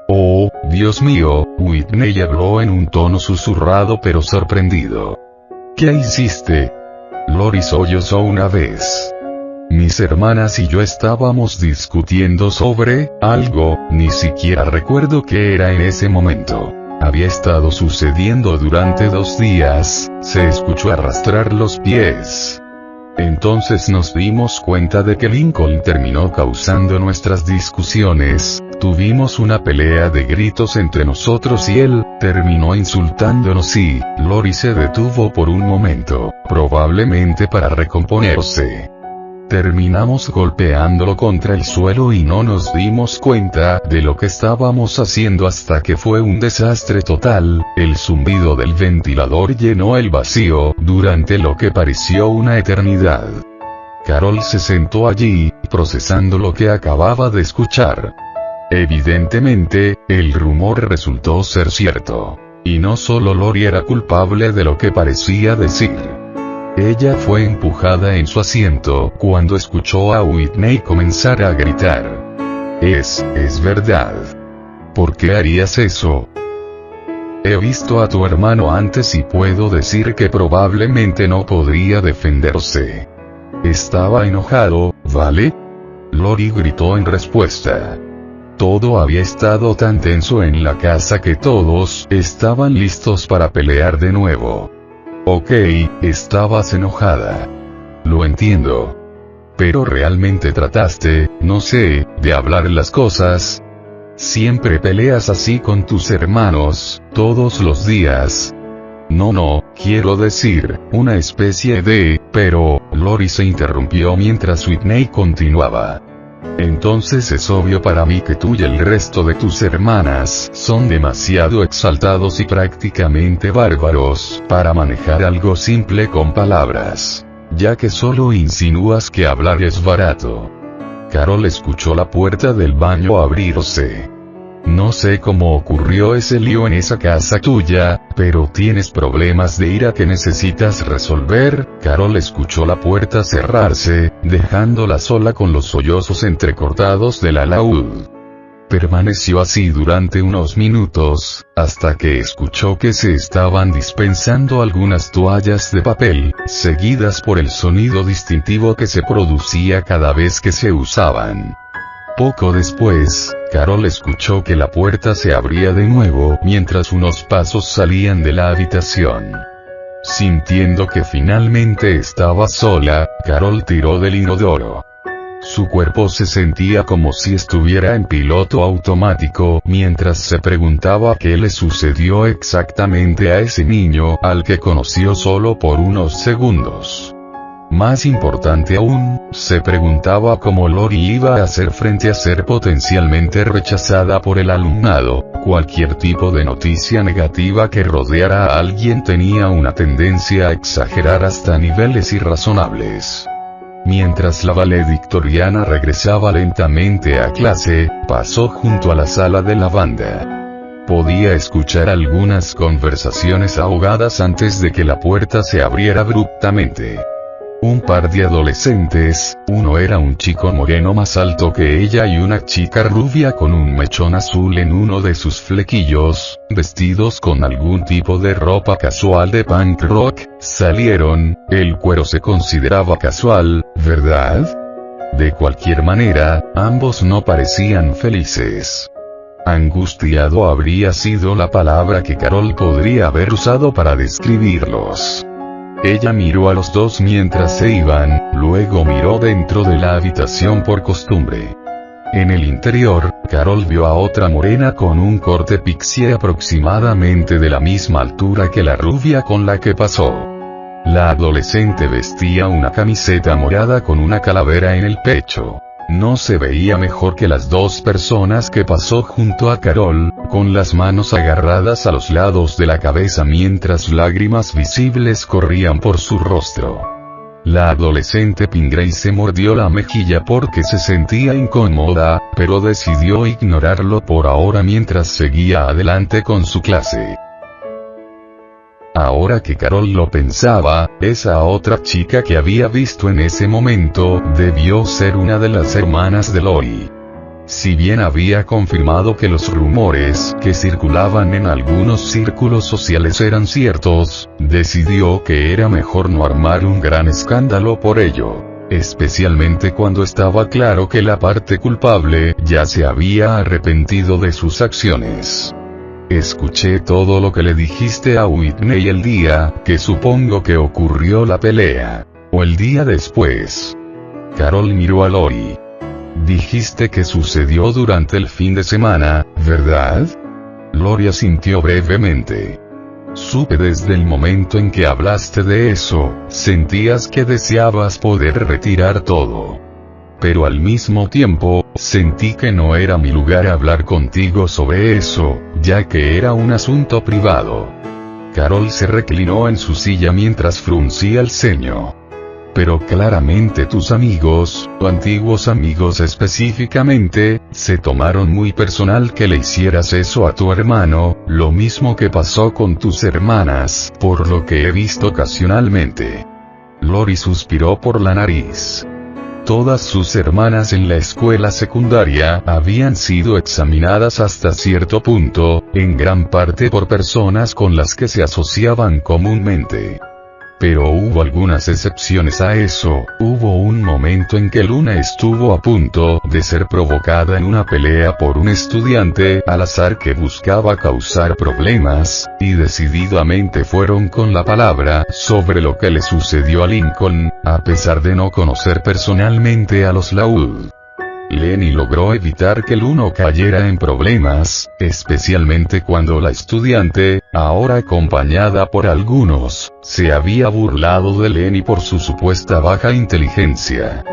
Speaker 1: «Oh, Dios mío», Whitney habló en un tono susurrado pero sorprendido. «¿Qué hiciste?». Lori sollozó una vez. «Mis hermanas y yo estábamos discutiendo sobre algo, ni siquiera recuerdo qué era en ese momento. Había estado sucediendo durante 2 días», se escuchó arrastrar los pies. Entonces nos dimos cuenta de que Lincoln terminó causando nuestras discusiones, tuvimos una pelea de gritos entre nosotros y él terminó insultándonos y Lori se detuvo por un momento, probablemente para recomponerse. Terminamos golpeándolo contra el suelo y no nos dimos cuenta de lo que estábamos haciendo hasta que fue un desastre total, el zumbido del ventilador llenó el vacío, durante lo que pareció una eternidad. Carol se sentó allí, procesando lo que acababa de escuchar. Evidentemente, el rumor resultó ser cierto. Y no solo Lori era culpable de lo que parecía decir. Ella fue empujada en su asiento cuando escuchó a Whitney comenzar a gritar. Es verdad. ¿Por qué harías eso? He visto a tu hermano antes y puedo decir que probablemente no podría defenderse. Estaba enojado, ¿vale? Lori gritó en respuesta. Todo había estado tan tenso en la casa que todos estaban listos para pelear de nuevo. Ok, estabas enojada. Lo entiendo. Pero realmente trataste, no sé, de hablar las cosas. Siempre peleas así con tus hermanos, todos los días. No, quiero decir, una especie de, pero, Lori se interrumpió mientras Whitney continuaba. Entonces es obvio para mí que tú y el resto de tus hermanas son demasiado exaltados y prácticamente bárbaros para manejar algo simple con palabras. Ya que solo insinúas que hablar es barato. Carol escuchó la puerta del baño abrirse. No sé cómo ocurrió ese lío en esa casa tuya, pero tienes problemas de ira que necesitas resolver. Carol escuchó la puerta cerrarse, dejándola sola con los sollozos entrecortados del alaúd. Permaneció así durante unos minutos, hasta que escuchó que se estaban dispensando algunas toallas de papel, seguidas por el sonido distintivo que se producía cada vez que se usaban. Poco después, Carol escuchó que la puerta se abría de nuevo mientras unos pasos salían de la habitación. Sintiendo que finalmente estaba sola, Carol tiró del inodoro. Su cuerpo se sentía como si estuviera en piloto automático mientras se preguntaba qué le sucedió exactamente a ese niño al que conoció solo por unos segundos. Más importante aún, se preguntaba cómo Lori iba a hacer frente a ser potencialmente rechazada por el alumnado. Cualquier tipo de noticia negativa que rodeara a alguien tenía una tendencia a exagerar hasta niveles irrazonables. Mientras la valedictoriana regresaba lentamente a clase, pasó junto a la sala de la banda. Podía escuchar algunas conversaciones ahogadas antes de que la puerta se abriera abruptamente. Un par de adolescentes, uno era un chico moreno más alto que ella y una chica rubia con un mechón azul en uno de sus flequillos, vestidos con algún tipo de ropa casual de punk rock, salieron. El cuero se consideraba casual, ¿verdad? De cualquier manera, ambos no parecían felices. Angustiado habría sido la palabra que Carol podría haber usado para describirlos. Ella miró a los dos mientras se iban, luego miró dentro de la habitación por costumbre. En el interior, Carol vio a otra morena con un corte pixie aproximadamente de la misma altura que la rubia con la que pasó. La adolescente vestía una camiseta morada con una calavera en el pecho. No se veía mejor que las dos personas que pasó junto a Carol, con las manos agarradas a los lados de la cabeza mientras lágrimas visibles corrían por su rostro. La adolescente Pingree se mordió la mejilla porque se sentía incómoda, pero decidió ignorarlo por ahora mientras seguía adelante con su clase. Ahora que Carol lo pensaba, esa otra chica que había visto en ese momento, debió ser una de las hermanas de Lori. Si bien había confirmado que los rumores que circulaban en algunos círculos sociales eran ciertos, decidió que era mejor no armar un gran escándalo por ello. Especialmente cuando estaba claro que la parte culpable ya se había arrepentido de sus acciones. Escuché todo lo que le dijiste a Whitney el día que supongo que ocurrió la pelea. ¿O el día después? Carol miró a Lori. Dijiste que sucedió durante el fin de semana, ¿verdad? Lori asintió brevemente. Supe desde el momento en que hablaste de eso, sentías que deseabas poder retirar todo. Pero al mismo tiempo, sentí que no era mi lugar hablar contigo sobre eso, ya que era un asunto privado. Carol se reclinó en su silla mientras fruncía el ceño. Pero claramente tus amigos, o antiguos amigos específicamente, se tomaron muy personal que le hicieras eso a tu hermano, lo mismo que pasó con tus hermanas, por lo que he visto ocasionalmente. Lori suspiró por la nariz. Todas sus hermanas en la escuela secundaria habían sido examinadas hasta cierto punto, en gran parte por personas con las que se asociaban comúnmente. Pero hubo algunas excepciones a eso. Hubo un momento en que Luna estuvo a punto de ser provocada en una pelea por un estudiante al azar que buscaba causar problemas, y decididamente fueron con la palabra sobre lo que le sucedió a Lincoln, a pesar de no conocer personalmente a los Laud. Lenny logró evitar que Luno cayera en problemas, especialmente cuando la estudiante, ahora acompañada por algunos, se había burlado de Lenny por su supuesta baja inteligencia.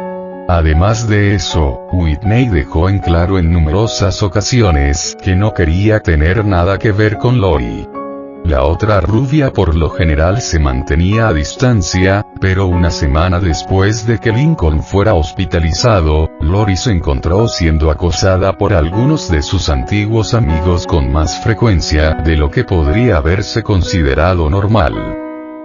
Speaker 1: Además de eso, Whitney dejó en claro en numerosas ocasiones que no quería tener nada que ver con Lori. La otra rubia por lo general se mantenía a distancia, pero una semana después de que Lincoln fuera hospitalizado, Lori se encontró siendo acosada por algunos de sus antiguos amigos con más frecuencia de lo que podría haberse considerado normal.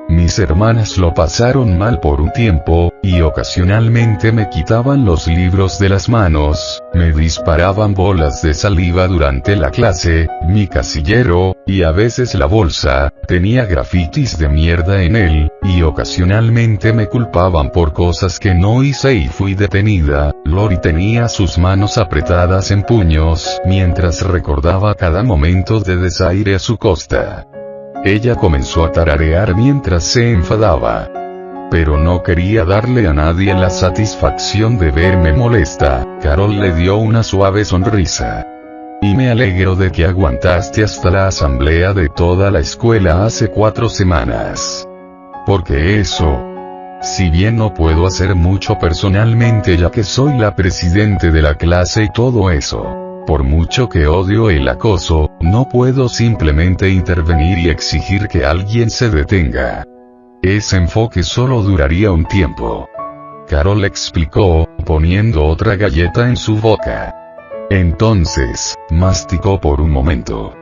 Speaker 1: Mis hermanas lo pasaron mal por un tiempo, y ocasionalmente me quitaban los libros de las manos, me disparaban bolas de saliva durante la clase, mi casillero, y a veces la bolsa, tenía grafitis de mierda en él, y ocasionalmente me culpaban por cosas que no hice y fui detenida. Lori tenía sus manos apretadas en puños, mientras recordaba cada momento de desaire a su costa. Ella comenzó a tararear mientras se enfadaba. Pero no quería darle a nadie la satisfacción de verme molesta. Carol le dio una suave sonrisa. Y me alegro de que aguantaste hasta la asamblea de toda la escuela hace 4 semanas. Porque eso, si bien no puedo hacer mucho personalmente ya que soy la presidente de la clase y todo eso, por mucho que odio el acoso, no puedo simplemente intervenir y exigir que alguien se detenga. Ese enfoque solo duraría un tiempo. Carol explicó, poniendo otra galleta en su boca. Entonces, masticó por un momento.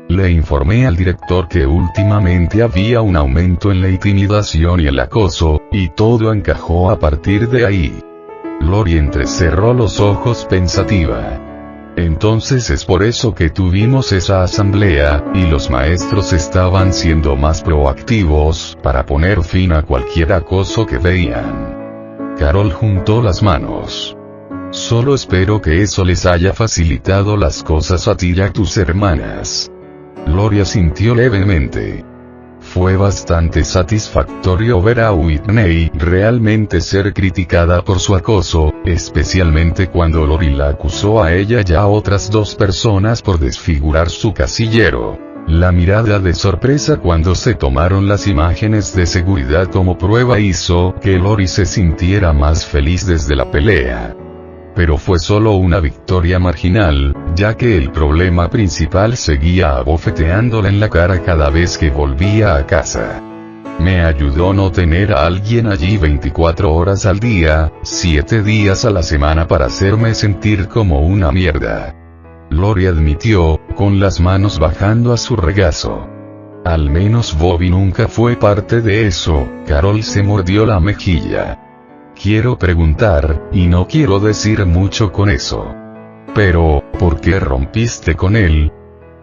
Speaker 1: Le informé al director que últimamente había un aumento en la intimidación y el acoso, y todo encajó a partir de ahí. Lori entrecerró los ojos pensativa. Entonces es por eso que tuvimos esa asamblea, y los maestros estaban siendo más proactivos, para poner fin a cualquier acoso que veían. Carol juntó las manos. Solo espero que eso les haya facilitado las cosas a ti y a tus hermanas. Lori asintió levemente. Fue bastante satisfactorio ver a Whitney realmente ser criticada por su acoso, especialmente cuando Lori la acusó a ella y a otras 2 personas por desfigurar su casillero. La mirada de sorpresa cuando se tomaron las imágenes de seguridad como prueba hizo que Lori se sintiera más feliz desde la pelea. Pero fue solo una victoria marginal, ya que el problema principal seguía abofeteándola en la cara cada vez que volvía a casa. Me ayudó no tener a alguien allí 24 horas al día, 7 días a la semana para hacerme sentir como una mierda. Lori admitió, con las manos bajando a su regazo. Al menos Bobby nunca fue parte de eso. Carol se mordió la mejilla. Quiero preguntar, y no quiero decir mucho con eso. Pero, ¿por qué rompiste con él?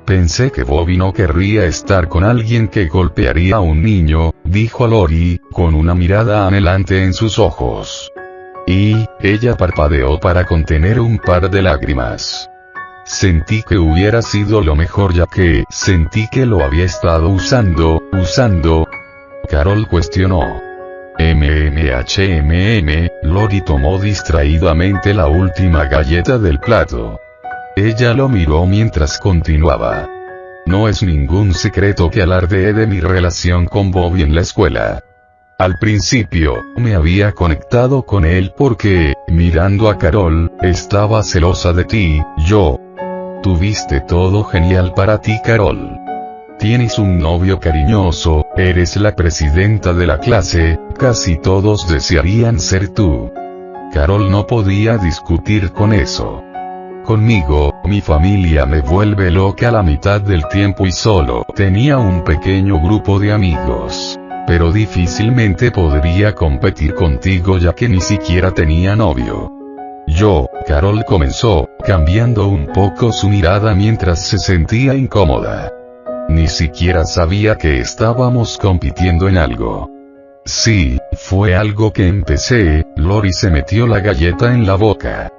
Speaker 1: Pensé que Bobby no querría estar con alguien que golpearía a un niño, dijo Lori, con una mirada anhelante en sus ojos. Y, ella parpadeó para contener un par de lágrimas. Sentí que hubiera sido lo mejor ya que sentí que lo había estado usando. Carol cuestionó. Lori tomó distraídamente la última galleta del plato. Ella lo miró mientras continuaba. No es ningún secreto que alardeé de mi relación con Bobby en la escuela. Al principio, me había conectado con él porque, mirando a Carol, estaba celosa de ti, Tuviste todo genial para ti, Carol. Tienes un novio cariñoso, eres la presidenta de la clase, casi todos desearían ser tú. Carol no podía discutir con eso. Conmigo, mi familia me vuelve loca la mitad del tiempo y solo tenía un pequeño grupo de amigos. Pero difícilmente podría competir contigo ya que ni siquiera tenía novio. Carol comenzó, cambiando un poco su mirada mientras se sentía incómoda. Ni siquiera sabía que estábamos compitiendo en algo. Sí, fue algo que empecé. Lori se metió la galleta en la boca.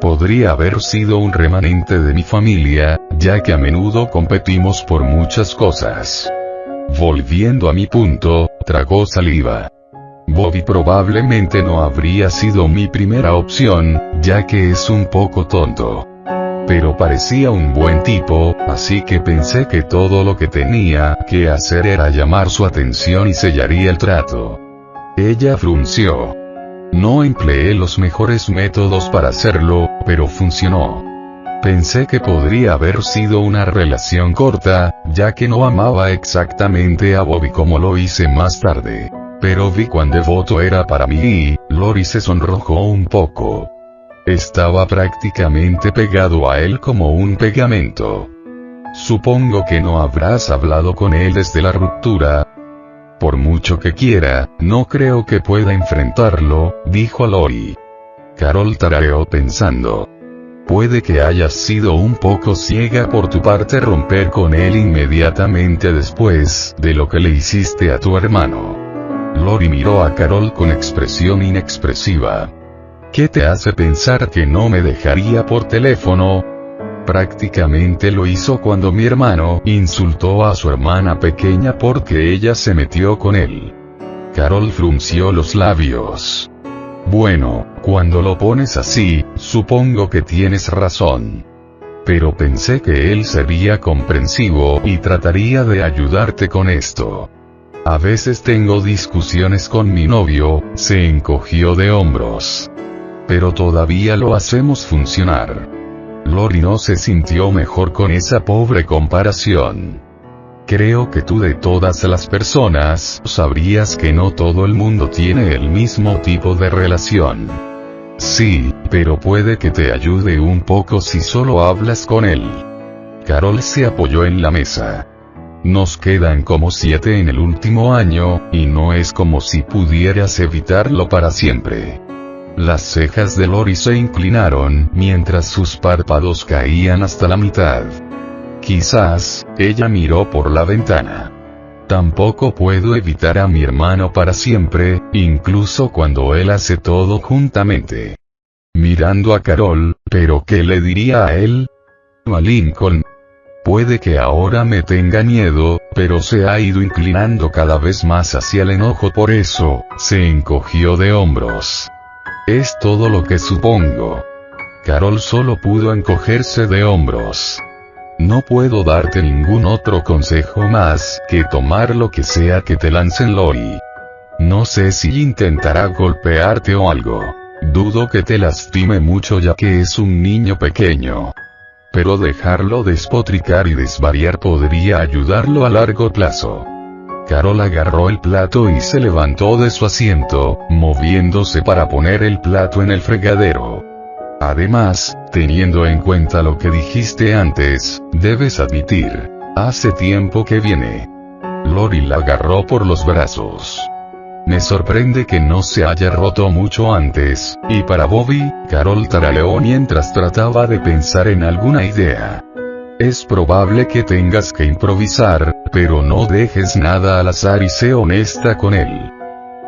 Speaker 1: Podría haber sido un remanente de mi familia, ya que a menudo competimos por muchas cosas. Volviendo a mi punto, tragó saliva. Bobby probablemente no habría sido mi primera opción, ya que es un poco tonto. Pero parecía un buen tipo, así que pensé que todo lo que tenía que hacer era llamar su atención y sellaría el trato. Ella frunció. No empleé los mejores métodos para hacerlo, pero funcionó. Pensé que podría haber sido una relación corta, ya que no amaba exactamente a Bobby como lo hice más tarde. Pero vi cuán devoto era para mí y, Lori se sonrojó un poco. Estaba prácticamente pegado a él como un pegamento. Supongo que no habrás hablado con él desde la ruptura. Por mucho que quiera, no creo que pueda enfrentarlo, dijo Lori. Carol tarareó pensando. Puede que hayas sido un poco ciega por tu parte romper con él inmediatamente después de lo que le hiciste a tu hermano. Lori miró a Carol con expresión inexpresiva. ¿Qué te hace pensar que no me dejaría por teléfono? Prácticamente lo hizo cuando mi hermano insultó a su hermana pequeña porque ella se metió con él. Carol frunció los labios. Bueno, cuando lo pones así, supongo que tienes razón. Pero pensé que él sería comprensivo y trataría de ayudarte con esto. A veces tengo discusiones con mi novio, se encogió de hombros. Pero todavía lo hacemos funcionar. Lori no se sintió mejor con esa pobre comparación. Creo que tú de todas las personas sabrías que no todo el mundo tiene el mismo tipo de relación. Sí, pero puede que te ayude un poco si solo hablas con él. Carol se apoyó en la mesa. Nos quedan como 7 en el último año, y no es como si pudieras evitarlo para siempre. Las cejas de Lori se inclinaron mientras sus párpados caían hasta la mitad. Quizás, ella miró por la ventana. Tampoco puedo evitar a mi hermano para siempre, incluso cuando él hace todo juntamente. Mirando a Carol, ¿pero qué le diría a él? A Lincoln. Puede que ahora me tenga miedo, pero se ha ido inclinando cada vez más hacia el enojo, por eso, se encogió de hombros. Es todo lo que supongo. Carol solo pudo encogerse de hombros. No puedo darte ningún otro consejo más que tomar lo que sea que te lancen, Lori. No sé si intentará golpearte o algo. Dudo que te lastime mucho ya que es un niño pequeño. Pero dejarlo despotricar y desvariar podría ayudarlo a largo plazo. Carol agarró el plato y se levantó de su asiento, moviéndose para poner el plato en el fregadero. Además, teniendo en cuenta lo que dijiste antes, debes admitir, hace tiempo que viene. Lori la agarró por los brazos. Me sorprende que no se haya roto mucho antes, y para Bobby, Carol tarareó mientras trataba de pensar en alguna idea. Es probable que tengas que improvisar, pero no dejes nada al azar y sé honesta con él.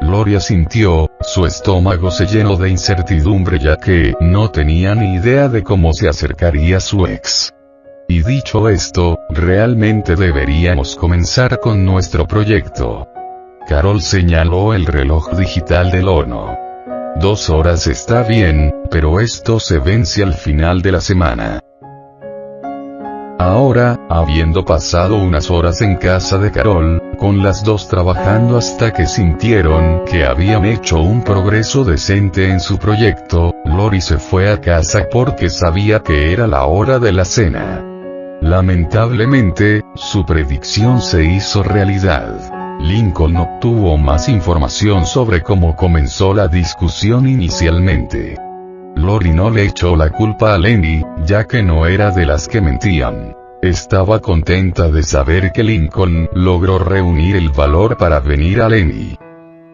Speaker 1: Lori asintió, su estómago se llenó de incertidumbre ya que no tenía ni idea de cómo se acercaría su ex. Y dicho esto, realmente deberíamos comenzar con nuestro proyecto. Carol señaló el reloj digital del horno. 2 horas está bien, pero esto se vence al final de la semana. Ahora, habiendo pasado unas horas en casa de Carol, con las dos trabajando hasta que sintieron que habían hecho un progreso decente en su proyecto, Lori se fue a casa porque sabía que era la hora de la cena. Lamentablemente, su predicción se hizo realidad. Lincoln obtuvo más información sobre cómo comenzó la discusión inicialmente. Lori no le echó la culpa a Lenny, ya que no era de las que mentían. Estaba contenta de saber que Lincoln logró reunir el valor para venir a Lenny.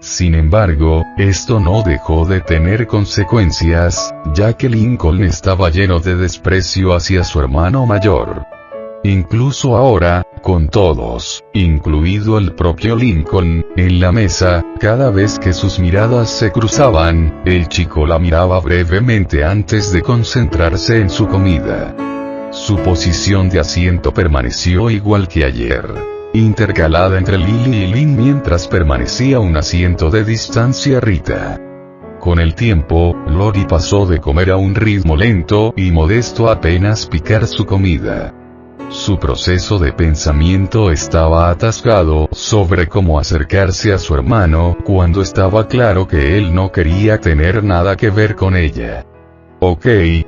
Speaker 1: Sin embargo, esto no dejó de tener consecuencias, ya que Lincoln estaba lleno de desprecio hacia su hermano mayor. Incluso ahora, con todos, incluido el propio Lincoln, en la mesa, cada vez que sus miradas se cruzaban, el chico la miraba brevemente antes de concentrarse en su comida. Su posición de asiento permaneció igual que ayer, intercalada entre Lily y Lynn mientras permanecía un asiento de distancia Rita. Con el tiempo, Lori pasó de comer a un ritmo lento y modesto a apenas picar su comida. Su proceso de pensamiento estaba atascado sobre cómo acercarse a su hermano cuando estaba claro que él no quería tener nada que ver con ella. Ok,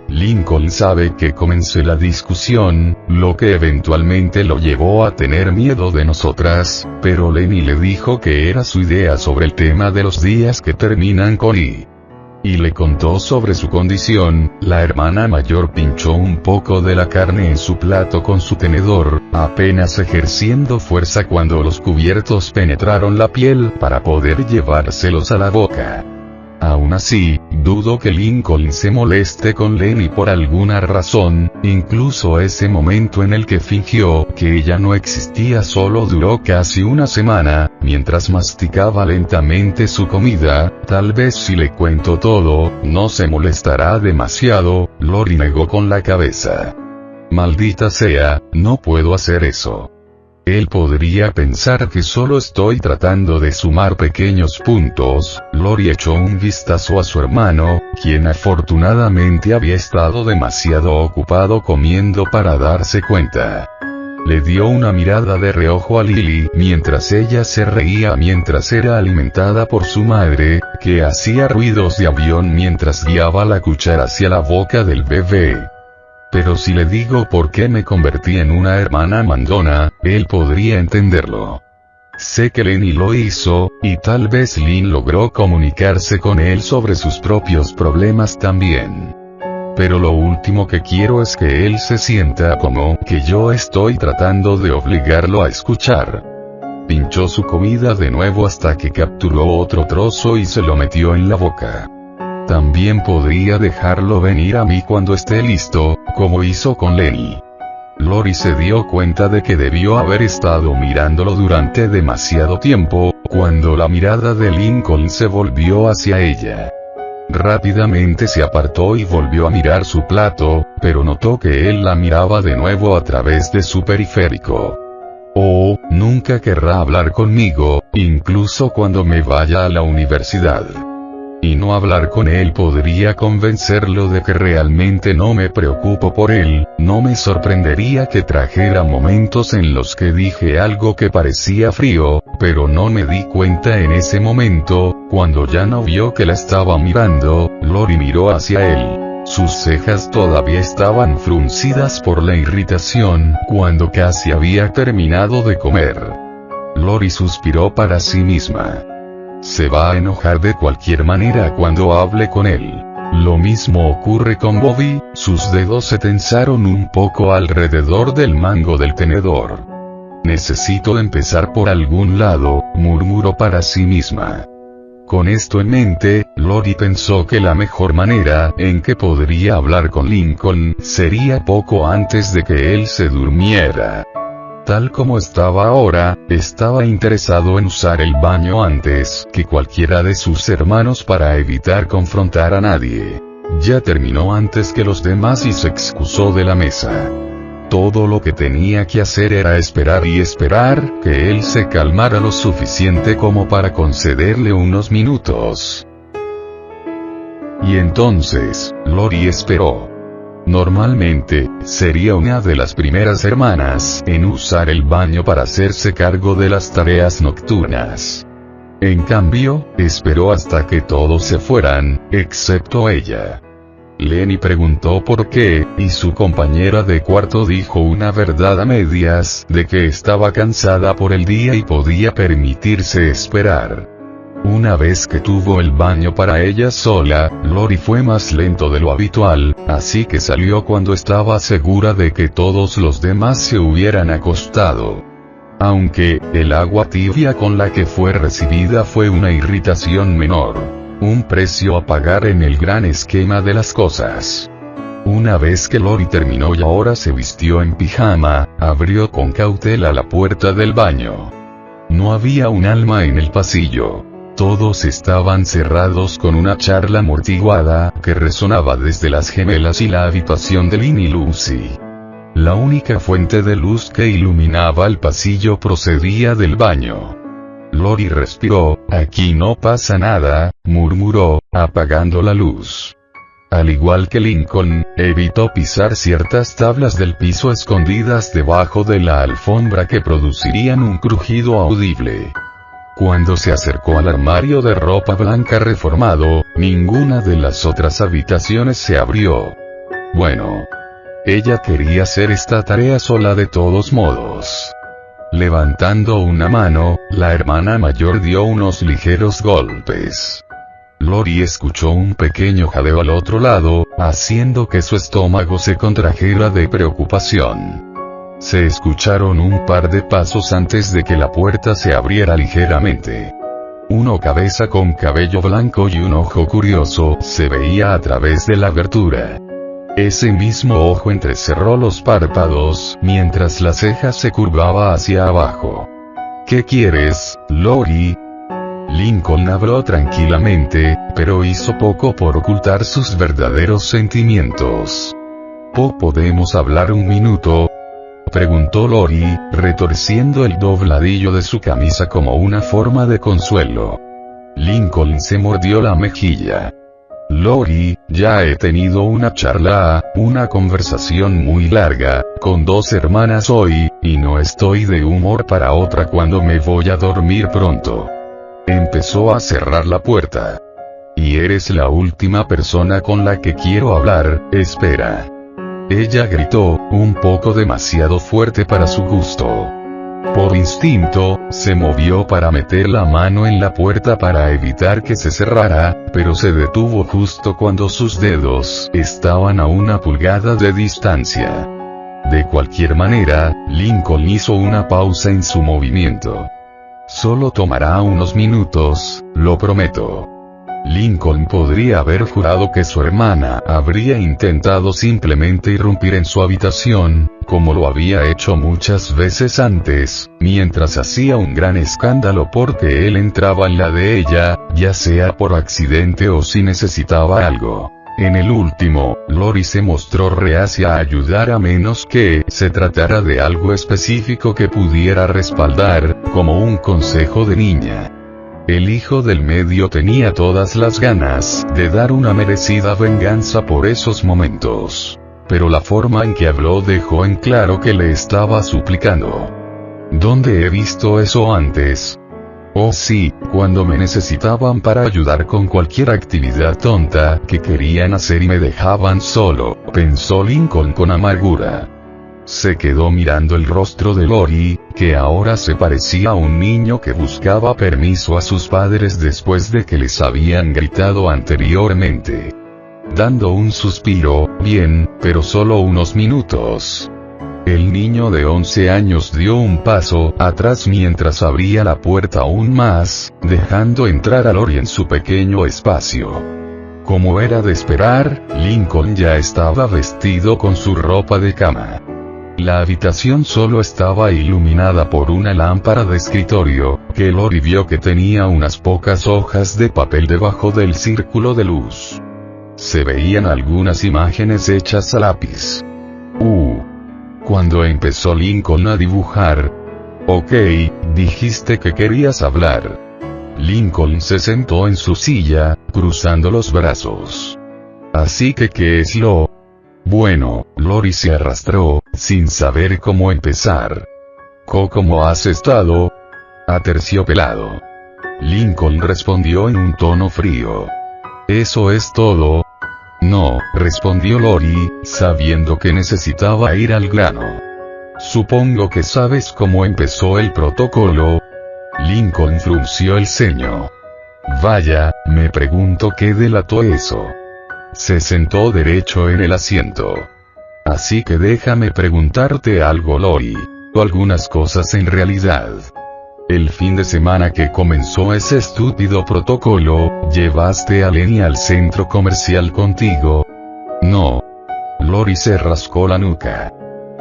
Speaker 1: Lincoln sabe que comencé la discusión, lo que eventualmente lo llevó a tener miedo de nosotras, pero Lenny le dijo que era su idea sobre el tema de los días que terminan con I. Y le contó sobre su condición. La hermana mayor pinchó un poco de la carne en su plato con su tenedor, apenas ejerciendo fuerza cuando los cubiertos penetraron la piel para poder llevárselos a la boca. Aún así, dudo que Lincoln se moleste con Lenny por alguna razón, incluso ese momento en el que fingió que ella no existía solo duró casi una semana, mientras masticaba lentamente su comida. Tal vez si le cuento todo, no se molestará demasiado. Lori negó con la cabeza. Maldita sea, no puedo hacer eso. Él podría pensar que solo estoy tratando de sumar pequeños puntos. Lori echó un vistazo a su hermano, quien afortunadamente había estado demasiado ocupado comiendo para darse cuenta. Le dio una mirada de reojo a Lily mientras ella se reía mientras era alimentada por su madre, que hacía ruidos de avión mientras guiaba la cuchara hacia la boca del bebé. Pero si le digo por qué me convertí en una hermana mandona, él podría entenderlo. Sé que Lenny lo hizo, y tal vez Lynn logró comunicarse con él sobre sus propios problemas también. Pero lo último que quiero es que él se sienta como que yo estoy tratando de obligarlo a escuchar. Pinchó su comida de nuevo hasta que capturó otro trozo y se lo metió en la boca. También podría dejarlo venir a mí cuando esté listo, como hizo con Lenny. Lori se dio cuenta de que debió haber estado mirándolo durante demasiado tiempo, cuando la mirada de Lincoln se volvió hacia ella. Rápidamente se apartó y volvió a mirar su plato, pero notó que él la miraba de nuevo a través de su periférico. Oh, nunca querrá hablar conmigo, incluso cuando me vaya a la universidad. Y no hablar con él podría convencerlo de que realmente no me preocupo por él. No me sorprendería que trajera momentos en los que dije algo que parecía frío, pero no me di cuenta en ese momento. Cuando ya no vio que la estaba mirando, Lori miró hacia él. Sus cejas todavía estaban fruncidas por la irritación, cuando casi había terminado de comer. Lori suspiró para sí misma. Se va a enojar de cualquier manera cuando hable con él. Lo mismo ocurre con Bobby. Sus dedos se tensaron un poco alrededor del mango del tenedor. Necesito empezar por algún lado, murmuró para sí misma. Con esto en mente, Lori pensó que la mejor manera en que podría hablar con Lincoln sería poco antes de que él se durmiera. Tal como estaba ahora, estaba interesado en usar el baño antes que cualquiera de sus hermanos para evitar confrontar a nadie. Ya terminó antes que los demás y se excusó de la mesa. Todo lo que tenía que hacer era esperar y esperar que él se calmara lo suficiente como para concederle unos minutos. Y entonces, Lori esperó. Normalmente, sería una de las primeras hermanas en usar el baño para hacerse cargo de las tareas nocturnas. En cambio, esperó hasta que todos se fueran, excepto ella. Lenny preguntó por qué, y su compañera de cuarto dijo una verdad a medias, de que estaba cansada por el día y podía permitirse esperar. Una vez que tuvo el baño para ella sola, Lori fue más lento de lo habitual, así que salió cuando estaba segura de que todos los demás se hubieran acostado. Aunque, el agua tibia con la que fue recibida fue una irritación menor. Un precio a pagar en el gran esquema de las cosas. Una vez que Lori terminó y ahora se vistió en pijama, abrió con cautela la puerta del baño. No había un alma en el pasillo. Todos estaban cerrados con una charla amortiguada, que resonaba desde las gemelas y la habitación de Lynn y Lucy. La única fuente de luz que iluminaba el pasillo procedía del baño. Lori respiró. Aquí no pasa nada, murmuró, apagando la luz. Al igual que Lincoln, evitó pisar ciertas tablas del piso escondidas debajo de la alfombra que producirían un crujido audible. Cuando se acercó al armario de ropa blanca reformado, ninguna de las otras habitaciones se abrió. Bueno. Ella quería hacer esta tarea sola de todos modos. Levantando una mano, la hermana mayor dio unos ligeros golpes. Lori escuchó un pequeño jadeo al otro lado, haciendo que su estómago se contrajera de preocupación. Se escucharon un par de pasos antes de que la puerta se abriera ligeramente. Una cabeza con cabello blanco y un ojo curioso se veía a través de la abertura. Ese mismo ojo entrecerró los párpados, mientras la ceja se curvaba hacia abajo. ¿Qué quieres, Lori? Lincoln habló tranquilamente, pero hizo poco por ocultar sus verdaderos sentimientos. ¿Podemos hablar un minuto?, preguntó Lori, retorciendo el dobladillo de su camisa como una forma de consuelo. Lincoln se mordió la mejilla. Lori, ya he tenido una conversación muy larga, con dos hermanas hoy, y no estoy de humor para otra cuando me voy a dormir pronto. Empezó a cerrar la puerta. Y eres la última persona con la que quiero hablar, espera. Ella gritó, un poco demasiado fuerte para su gusto. Por instinto, se movió para meter la mano en la puerta para evitar que se cerrara, pero se detuvo justo cuando sus dedos estaban a una pulgada de distancia. De cualquier manera, Lincoln hizo una pausa en su movimiento. Solo tomará unos minutos, lo prometo. Lincoln podría haber jurado que su hermana habría intentado simplemente irrumpir en su habitación, como lo había hecho muchas veces antes, mientras hacía un gran escándalo porque él entraba en la de ella, ya sea por accidente o si necesitaba algo. En el último, Lori se mostró reacia a ayudar a menos que se tratara de algo específico que pudiera respaldar, como un consejo de niña. El hijo del medio tenía todas las ganas de dar una merecida venganza por esos momentos. Pero la forma en que habló dejó en claro que le estaba suplicando. ¿Dónde he visto eso antes? Oh sí, cuando me necesitaban para ayudar con cualquier actividad tonta que querían hacer y me dejaban solo, pensó Lincoln con amargura. Se quedó mirando el rostro de Lori, que ahora se parecía a un niño que buscaba permiso a sus padres después de que les habían gritado anteriormente. Dando un suspiro, bien, pero solo unos minutos. El niño de 11 años dio un paso atrás mientras abría la puerta aún más, dejando entrar a Lori en su pequeño espacio. Como era de esperar, Lincoln ya estaba vestido con su ropa de cama. La habitación solo estaba iluminada por una lámpara de escritorio, que Lori vio que tenía unas pocas hojas de papel debajo del círculo de luz. Se veían algunas imágenes hechas a lápiz. cuando empezó Lincoln a dibujar. Ok, dijiste que querías hablar. Lincoln se sentó en su silla, cruzando los brazos. Así que ¿qué es lo? Bueno, Lori se arrastró, sin saber cómo empezar. ¿Cómo has estado? Aterciopelado. Lincoln respondió en un tono frío. ¿Eso es todo? No, respondió Lori, sabiendo que necesitaba ir al grano. Supongo que sabes cómo empezó el protocolo. Lincoln frunció el ceño. Vaya, me pregunto qué delató eso. Se sentó derecho en el asiento. Así que déjame preguntarte algo, Lori. O algunas cosas en realidad. El fin de semana que comenzó ese estúpido protocolo, ¿llevaste a Lenny al centro comercial contigo? No. Lori se rascó la nuca.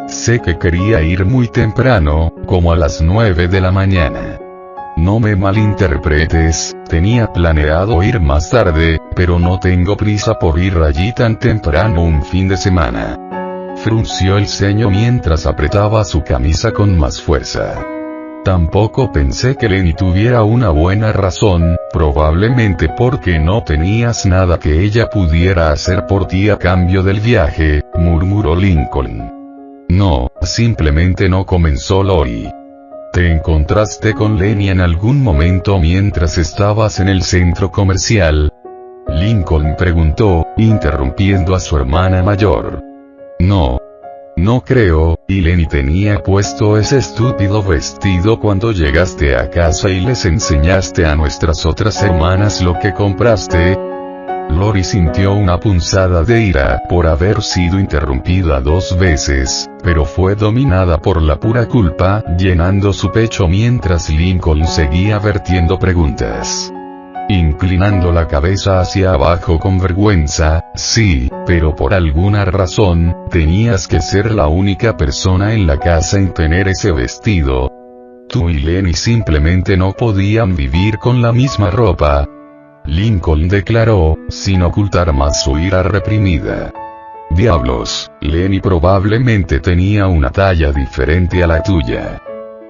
Speaker 1: Sé que quería ir muy temprano, como a las 9 de la mañana. No me malinterpretes, tenía planeado ir más tarde, pero no tengo prisa por ir allí tan temprano un fin de semana. Frunció el ceño mientras apretaba su camisa con más fuerza. Tampoco pensé que Lenny tuviera una buena razón, probablemente porque no tenías nada que ella pudiera hacer por ti a cambio del viaje, murmuró Lincoln. No, simplemente no, comenzó Lori. ¿Te encontraste con Lenny en algún momento mientras estabas en el centro comercial? Lincoln preguntó, interrumpiendo a su hermana mayor. No. No creo, y Lenny tenía puesto ese estúpido vestido cuando llegaste a casa y les enseñaste a nuestras otras hermanas lo que compraste. Lori sintió una punzada de ira por haber sido interrumpida 2 veces, pero fue dominada por la pura culpa, llenando su pecho mientras Lincoln seguía vertiendo preguntas. Inclinando la cabeza hacia abajo con vergüenza, sí, pero por alguna razón, tenías que ser la única persona en la casa en tener ese vestido. Tú y Lenny simplemente no podían vivir con la misma ropa. Lincoln declaró, sin ocultar más su ira reprimida. Diablos, Lenny probablemente tenía una talla diferente a la tuya.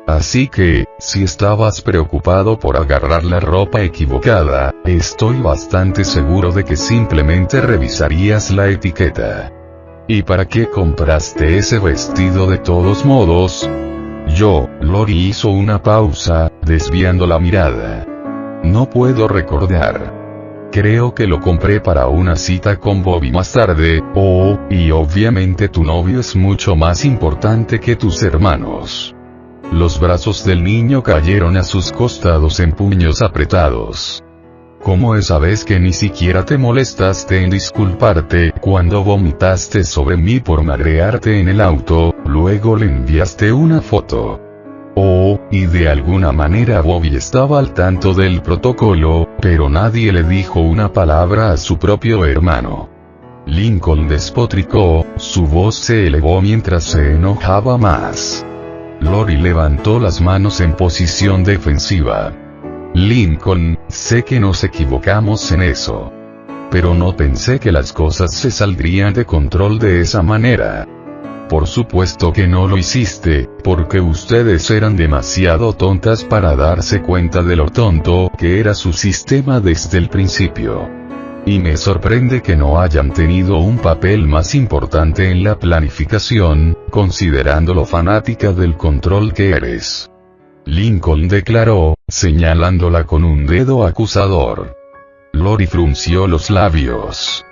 Speaker 1: Así que, si estabas preocupado por agarrar la ropa equivocada, estoy bastante seguro de que simplemente revisarías la etiqueta. ¿Y para qué compraste ese vestido de todos modos? Lori hizo una pausa, desviando la mirada. No puedo recordar. Creo que lo compré para una cita con Bobby más tarde, y obviamente tu novio es mucho más importante que tus hermanos. Los brazos del niño cayeron a sus costados en puños apretados. ¿Cómo esa vez que ni siquiera te molestaste en disculparte cuando vomitaste sobre mí por madrearte en el auto, luego le enviaste una foto? Y de alguna manera Bobby estaba al tanto del protocolo, pero nadie le dijo una palabra a su propio hermano. Lincoln despotricó, su voz se elevó mientras se enojaba más. Lori levantó las manos en posición defensiva. Lincoln, sé que nos equivocamos en eso. Pero no pensé que las cosas se saldrían de control de esa manera. Por supuesto que no lo hiciste, porque ustedes eran demasiado tontas para darse cuenta de lo tonto que era su sistema desde el principio. Y me sorprende que no hayan tenido un papel más importante en la planificación, considerando lo fanática del control que eres. Lincoln declaró, señalándola con un dedo acusador. Lori frunció los labios.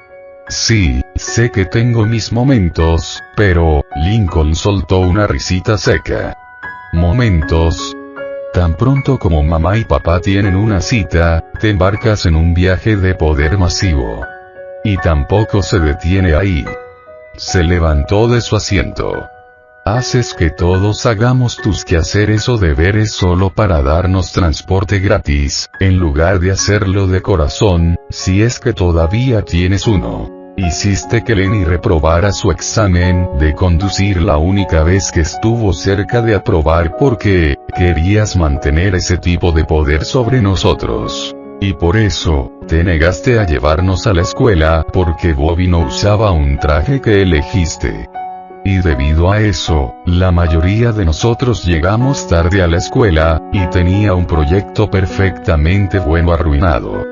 Speaker 1: Sí, sé que tengo mis momentos, pero, Lincoln soltó una risita seca. ¿Momentos? Tan pronto como mamá y papá tienen una cita, te embarcas en un viaje de poder masivo. Y tampoco se detiene ahí. Se levantó de su asiento. Haces que todos hagamos tus quehaceres o deberes solo para darnos transporte gratis, en lugar de hacerlo de corazón, si es que todavía tienes uno. Hiciste que Lenny reprobara su examen de conducir la única vez que estuvo cerca de aprobar porque querías mantener ese tipo de poder sobre nosotros. Y por eso, te negaste a llevarnos a la escuela porque Bobby no usaba un traje que elegiste. Y debido a eso, la mayoría de nosotros llegamos tarde a la escuela, y tenía un proyecto perfectamente bueno arruinado.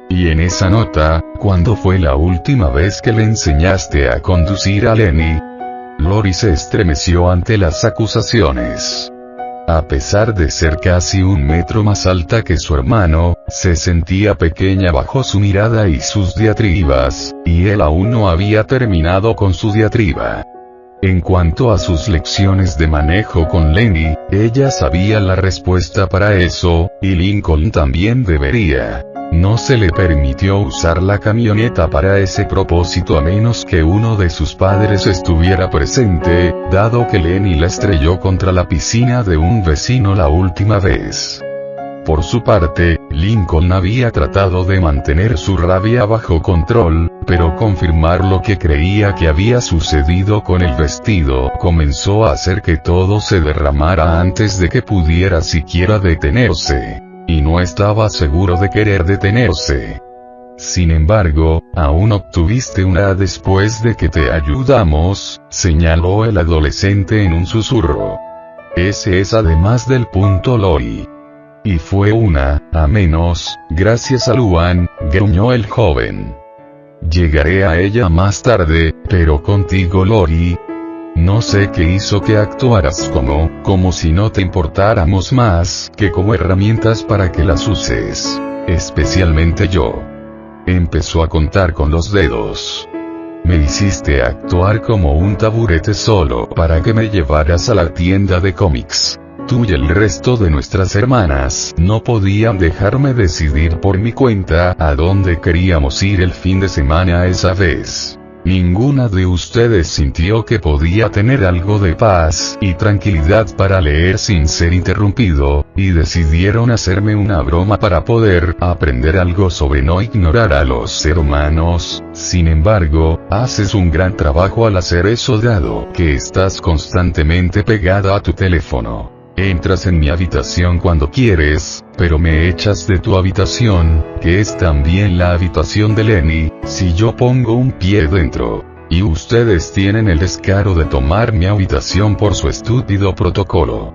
Speaker 1: Y en esa nota, ¿cuándo fue la última vez que le enseñaste a conducir a Lenny? Lori se estremeció ante las acusaciones. A pesar de ser casi 1 metro más alta que su hermano, se sentía pequeña bajo su mirada y sus diatribas, y él aún no había terminado con su diatriba. En cuanto a sus lecciones de manejo con Lenny, ella sabía la respuesta para eso, y Lincoln también debería. No se le permitió usar la camioneta para ese propósito a menos que uno de sus padres estuviera presente, dado que Lenny la estrelló contra la piscina de un vecino la última vez. Por su parte, Lincoln había tratado de mantener su rabia bajo control, pero confirmar lo que creía que había sucedido con el vestido comenzó a hacer que todo se derramara antes de que pudiera siquiera detenerse. Y no estaba seguro de querer detenerse. Sin embargo, aún obtuviste una después de que te ayudamos, señaló el adolescente en un susurro. Ese es además del punto Lori. Y fue una, a menos, gracias a Luan, gruñó el joven. Llegaré a ella más tarde, pero contigo Lori. No sé qué hizo que actuaras como si no te importáramos más que como herramientas para que las uses. Especialmente yo. Empezó a contar con los dedos. Me hiciste actuar como un taburete solo para que me llevaras a la tienda de cómics. Tú y el resto de nuestras hermanas no podían dejarme decidir por mi cuenta a dónde queríamos ir el fin de semana esa vez. Ninguna de ustedes sintió que podía tener algo de paz y tranquilidad para leer sin ser interrumpido, y decidieron hacerme una broma para poder aprender algo sobre no ignorar a los seres humanos. Sin embargo, haces un gran trabajo al hacer eso dado que estás constantemente pegada a tu teléfono. Entras en mi habitación cuando quieres, pero me echas de tu habitación, que es también la habitación de Lenny, si yo pongo un pie dentro. Y ustedes tienen el descaro de tomar mi habitación por su estúpido protocolo.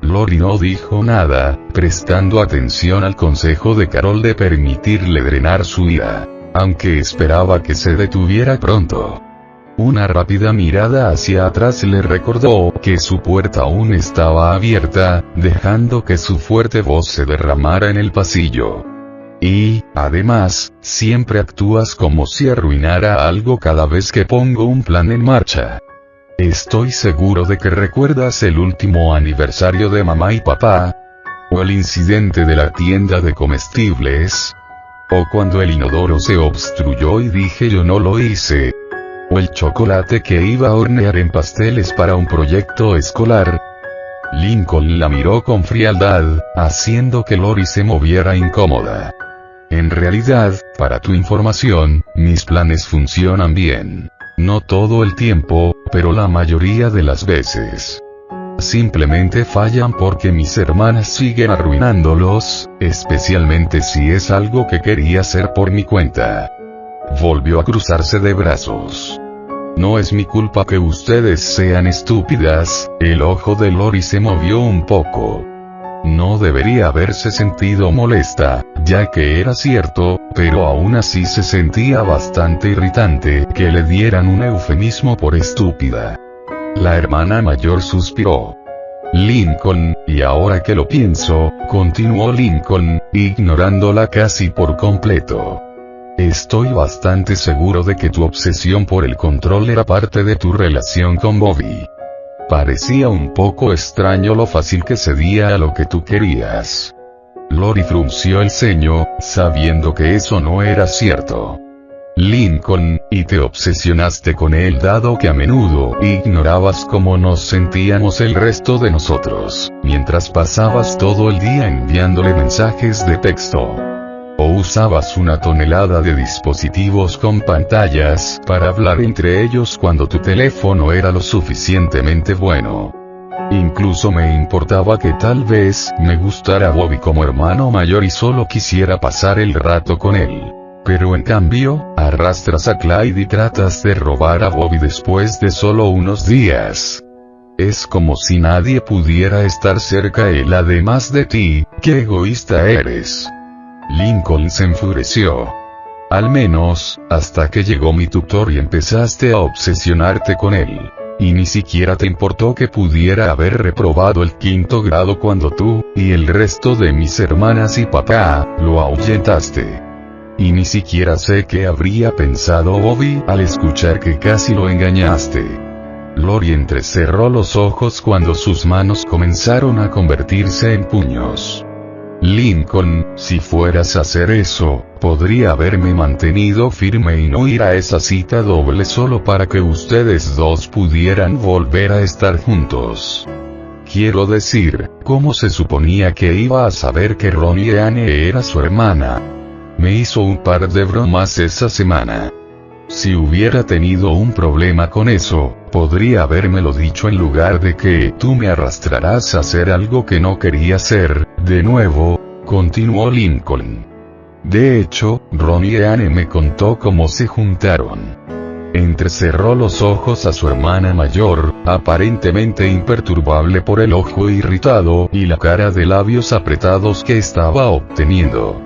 Speaker 1: Lori no dijo nada, prestando atención al consejo de Carol de permitirle drenar su ira, aunque esperaba que se detuviera pronto. Una rápida mirada hacia atrás le recordó que su puerta aún estaba abierta, dejando que su fuerte voz se derramara en el pasillo. Y, además, siempre actúas como si arruinara algo cada vez que pongo un plan en marcha. Estoy seguro de que recuerdas el último aniversario de mamá y papá, o el incidente de la tienda de comestibles, o cuando el inodoro se obstruyó y dije yo no lo hice. O el chocolate que iba a hornear en pasteles para un proyecto escolar. Lincoln la miró con frialdad, haciendo que Lori se moviera incómoda. En realidad, para tu información, mis planes funcionan bien. No todo el tiempo, pero la mayoría de las veces. Simplemente fallan porque mis hermanas siguen arruinándolos, especialmente si es algo que quería hacer por mi cuenta. Volvió a cruzarse de brazos. No es mi culpa que ustedes sean estúpidas. El ojo de Lori se movió un poco. No debería haberse sentido molesta, ya que era cierto, pero aún así se sentía bastante irritante que le dieran un eufemismo por estúpida. La hermana mayor suspiró. Lincoln, y ahora que lo pienso, continuó Lincoln, ignorándola casi por completo. Estoy bastante seguro de que tu obsesión por el control era parte de tu relación con Bobby. Parecía un poco extraño lo fácil que cedía a lo que tú querías. Lori frunció el ceño, sabiendo que eso no era cierto. Lincoln, y te obsesionaste con él dado que a menudo ignorabas cómo nos sentíamos el resto de nosotros, mientras pasabas todo el día enviándole mensajes de texto. O usabas una tonelada de dispositivos con pantallas para hablar entre ellos cuando tu teléfono era lo suficientemente bueno. Incluso me importaba que tal vez me gustara Bobby como hermano mayor y solo quisiera pasar el rato con él. Pero en cambio, arrastras a Clyde y tratas de robar a Bobby después de solo unos días. Es como si nadie pudiera estar cerca él además de ti. ¡Qué egoísta eres! Lincoln se enfureció. Al menos, hasta que llegó mi tutor y empezaste a obsesionarte con él. Y ni siquiera te importó que pudiera haber reprobado el 5º grado cuando tú, y el resto de mis hermanas y papá, lo ahuyentaste. Y ni siquiera sé qué habría pensado Bobby al escuchar que casi lo engañaste. Lori entrecerró los ojos cuando sus manos comenzaron a convertirse en puños. Lincoln, si fueras a hacer eso, podría haberme mantenido firme y no ir a esa cita doble solo para que ustedes dos pudieran volver a estar juntos. Quiero decir, ¿cómo se suponía que iba a saber que Ronnie Anne era su hermana? Me hizo un par de bromas esa semana. Si hubiera tenido un problema con eso, podría habérmelo dicho en lugar de que tú me arrastrarás a hacer algo que no quería hacer, de nuevo, continuó Lincoln. De hecho, Ronnie Anne me contó cómo se juntaron. Entrecerró los ojos a su hermana mayor, aparentemente imperturbable por el ojo irritado y la cara de labios apretados que estaba obteniendo.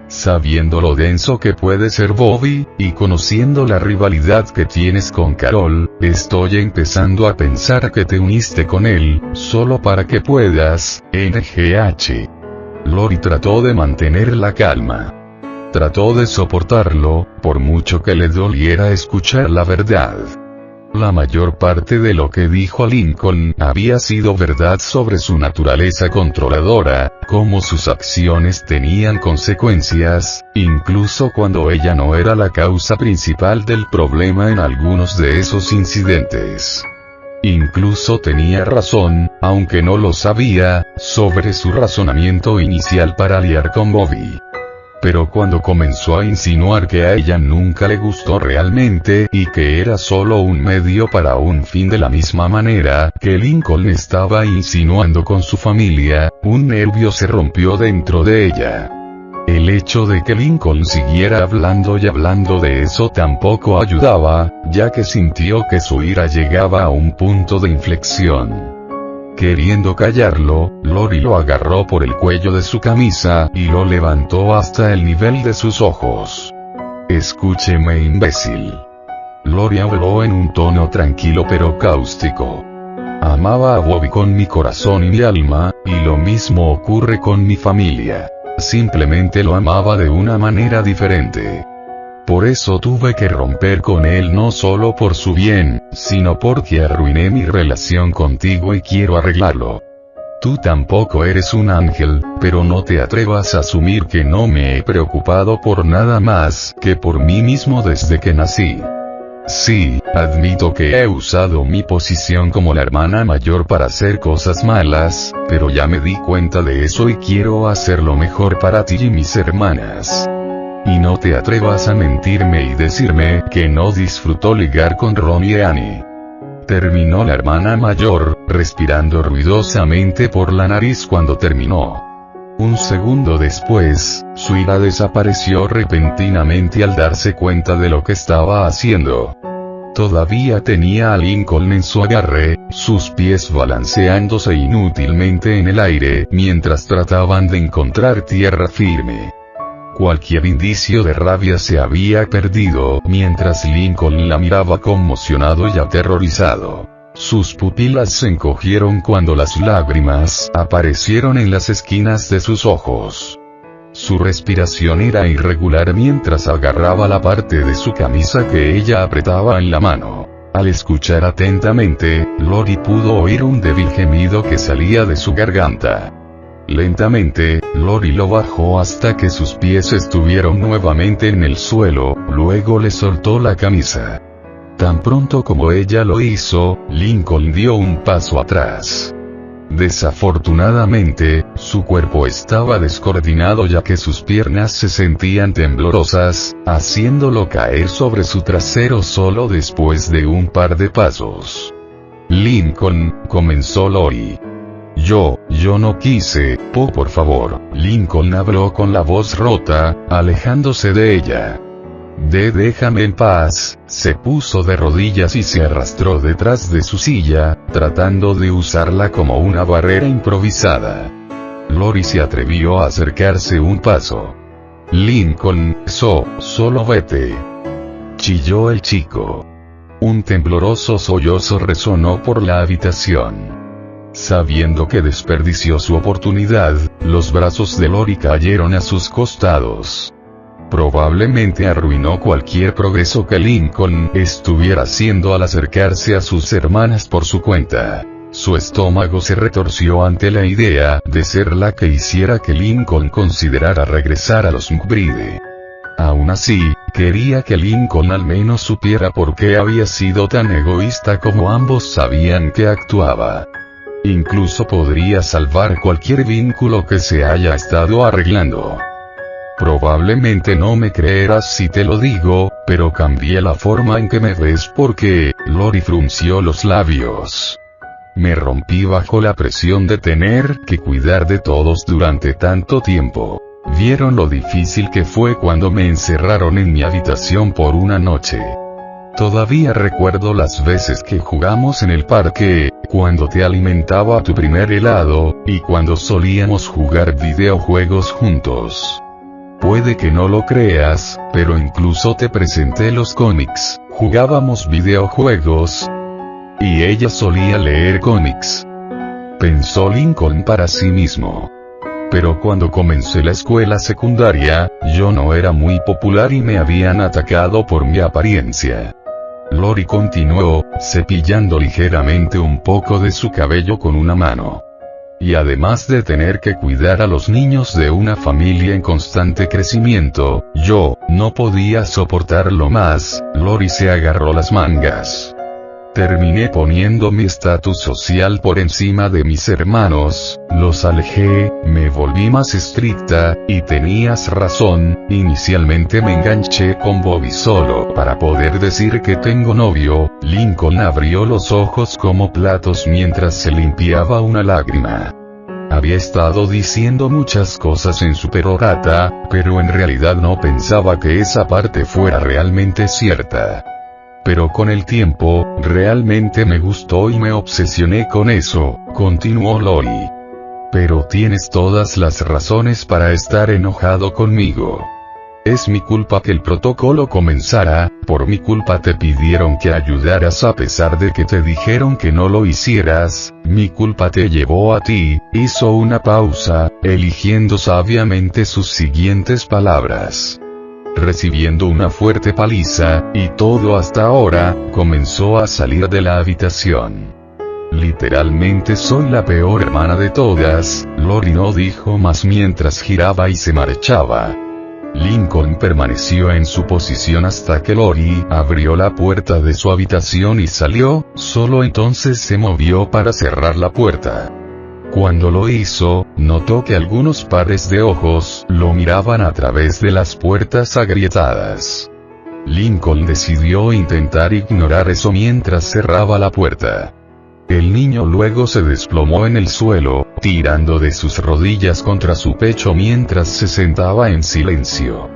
Speaker 1: Sabiendo lo denso que puede ser Bobby, y conociendo la rivalidad que tienes con Carol, estoy empezando a pensar que te uniste con él, solo para que puedas, NGH. Lori trató de mantener la calma. Trató de soportarlo, por mucho que le doliera escuchar la verdad. La mayor parte de lo que dijo a Lincoln había sido verdad sobre su naturaleza controladora, cómo sus acciones tenían consecuencias, incluso cuando ella no era la causa principal del problema en algunos de esos incidentes. Incluso tenía razón, aunque no lo sabía, sobre su razonamiento inicial para liar con Bobby. Pero cuando comenzó a insinuar que a ella nunca le gustó realmente y que era solo un medio para un fin de la misma manera que Lincoln estaba insinuando con su familia, un nervio se rompió dentro de ella. El hecho de que Lincoln siguiera hablando y hablando de eso tampoco ayudaba, ya que sintió que su ira llegaba a un punto de inflexión. Queriendo callarlo, Lori lo agarró por el cuello de su camisa y lo levantó hasta el nivel de sus ojos. Escúcheme, imbécil. Lori habló en un tono tranquilo pero cáustico. Amaba a Bobby con mi corazón y mi alma, y lo mismo ocurre con mi familia. Simplemente lo amaba de una manera diferente. Por eso tuve que romper con él no solo por su bien, sino porque arruiné mi relación contigo y quiero arreglarlo. Tú tampoco eres un ángel, pero no te atrevas a asumir que no me he preocupado por nada más que por mí mismo desde que nací. Sí, admito que he usado mi posición como la hermana mayor para hacer cosas malas, pero ya me di cuenta de eso y quiero hacerlo mejor para ti y mis hermanas. Y no te atrevas a mentirme y decirme que no disfrutó ligar con Ronnie Anne. Terminó la hermana mayor, respirando ruidosamente por la nariz cuando terminó. Un segundo después, su ira desapareció repentinamente al darse cuenta de lo que estaba haciendo. Todavía tenía a Lincoln en su agarre, sus pies balanceándose inútilmente en el aire mientras trataban de encontrar tierra firme. Cualquier indicio de rabia se había perdido mientras Lincoln la miraba conmocionado y aterrorizado. Sus pupilas se encogieron cuando las lágrimas aparecieron en las esquinas de sus ojos. Su respiración era irregular mientras agarraba la parte de su camisa que ella apretaba en la mano. Al escuchar atentamente, Lori pudo oír un débil gemido que salía de su garganta. Lentamente, Lori lo bajó hasta que sus pies estuvieron nuevamente en el suelo, luego le soltó la camisa. Tan pronto como ella lo hizo, Lincoln dio un paso atrás. Desafortunadamente, su cuerpo estaba descoordinado ya que sus piernas se sentían temblorosas, haciéndolo caer sobre su trasero solo después de un par de pasos. Lincoln, comenzó Lori. Yo no quise, por favor. Lincoln habló con la voz rota, alejándose de ella. Déjame en paz. Se puso de rodillas y se arrastró detrás de su silla, tratando de usarla como una barrera improvisada. Lori se atrevió a acercarse un paso. Lincoln, solo vete. Chilló el chico. Un tembloroso sollozo resonó por la habitación. Sabiendo que desperdició su oportunidad, los brazos de Lori cayeron a sus costados. Probablemente arruinó cualquier progreso que Lincoln estuviera haciendo al acercarse a sus hermanas por su cuenta. Su estómago se retorció ante la idea de ser la que hiciera que Lincoln considerara regresar a los McBride. Aún así, quería que Lincoln al menos supiera por qué había sido tan egoísta como ambos sabían que actuaba. Incluso podría salvar cualquier vínculo que se haya estado arreglando. Probablemente no me creerás si te lo digo, pero cambié la forma en que me ves porque, Lori frunció los labios. Me rompí bajo la presión de tener que cuidar de todos durante tanto tiempo. ¿Vieron lo difícil que fue cuando me encerraron en mi habitación por una noche? Todavía recuerdo las veces que jugamos en el parque, cuando te alimentaba tu primer helado, y cuando solíamos jugar videojuegos juntos. Puede que no lo creas, pero incluso te presenté los cómics, jugábamos videojuegos, y ella solía leer cómics. Pensó Lincoln para sí mismo. Pero cuando comencé la escuela secundaria, yo no era muy popular y me habían atacado por mi apariencia. Lori continuó, cepillando ligeramente un poco de su cabello con una mano. Y además de tener que cuidar a los niños de una familia en constante crecimiento, yo no podía soportarlo más. Lori se agarró las mangas. Terminé poniendo mi estatus social por encima de mis hermanos, los alejé, me volví más estricta, y tenías razón, inicialmente me enganché con Bobby solo para poder decir que tengo novio. Lincoln abrió los ojos como platos mientras se limpiaba una lágrima. Había estado diciendo muchas cosas en su perorata, pero en realidad no pensaba que esa parte fuera realmente cierta. Pero con el tiempo, realmente me gustó y me obsesioné con eso, continuó Lori. Pero tienes todas las razones para estar enojado conmigo. Es mi culpa que el protocolo comenzara, por mi culpa te pidieron que ayudaras a pesar de que te dijeron que no lo hicieras, mi culpa te llevó a ti. Hizo una pausa, eligiendo sabiamente sus siguientes palabras. Recibiendo una fuerte paliza, y todo hasta ahora, comenzó a salir de la habitación. Literalmente soy la peor hermana de todas. Lori no dijo más mientras giraba y se marchaba. Lincoln permaneció en su posición hasta que Lori abrió la puerta de su habitación y salió, solo entonces se movió para cerrar la puerta. Cuando lo hizo, notó que algunos pares de ojos lo miraban a través de las puertas agrietadas. Lincoln decidió intentar ignorar eso mientras cerraba la puerta. El niño luego se desplomó en el suelo, tirando de sus rodillas contra su pecho mientras se sentaba en silencio.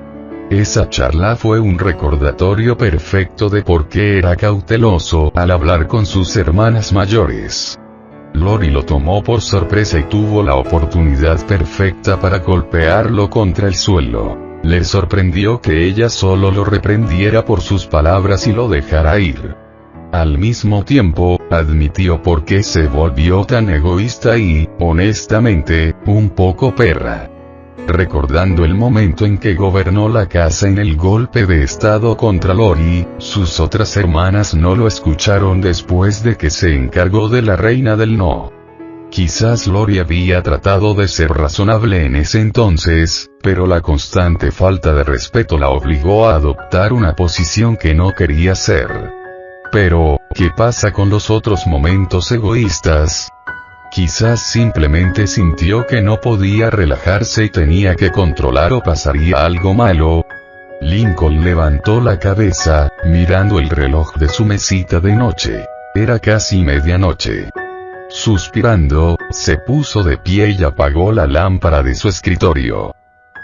Speaker 1: Esa charla fue un recordatorio perfecto de por qué era cauteloso al hablar con sus hermanas mayores. Lori lo tomó por sorpresa y tuvo la oportunidad perfecta para golpearlo contra el suelo. Le sorprendió que ella solo lo reprendiera por sus palabras y lo dejara ir. Al mismo tiempo, admitió por qué se volvió tan egoísta y, honestamente, un poco perra. Recordando el momento en que gobernó la casa en el golpe de estado contra Lori, sus otras hermanas no lo escucharon después de que se encargó de la reina del no. Quizás Lori había tratado de ser razonable en ese entonces, pero la constante falta de respeto la obligó a adoptar una posición que no quería ser. Pero, ¿qué pasa con los otros momentos egoístas? Quizás simplemente sintió que no podía relajarse y tenía que controlar o pasaría algo malo. Lincoln levantó la cabeza, mirando el reloj de su mesita de noche. Era casi medianoche. Suspirando, se puso de pie y apagó la lámpara de su escritorio.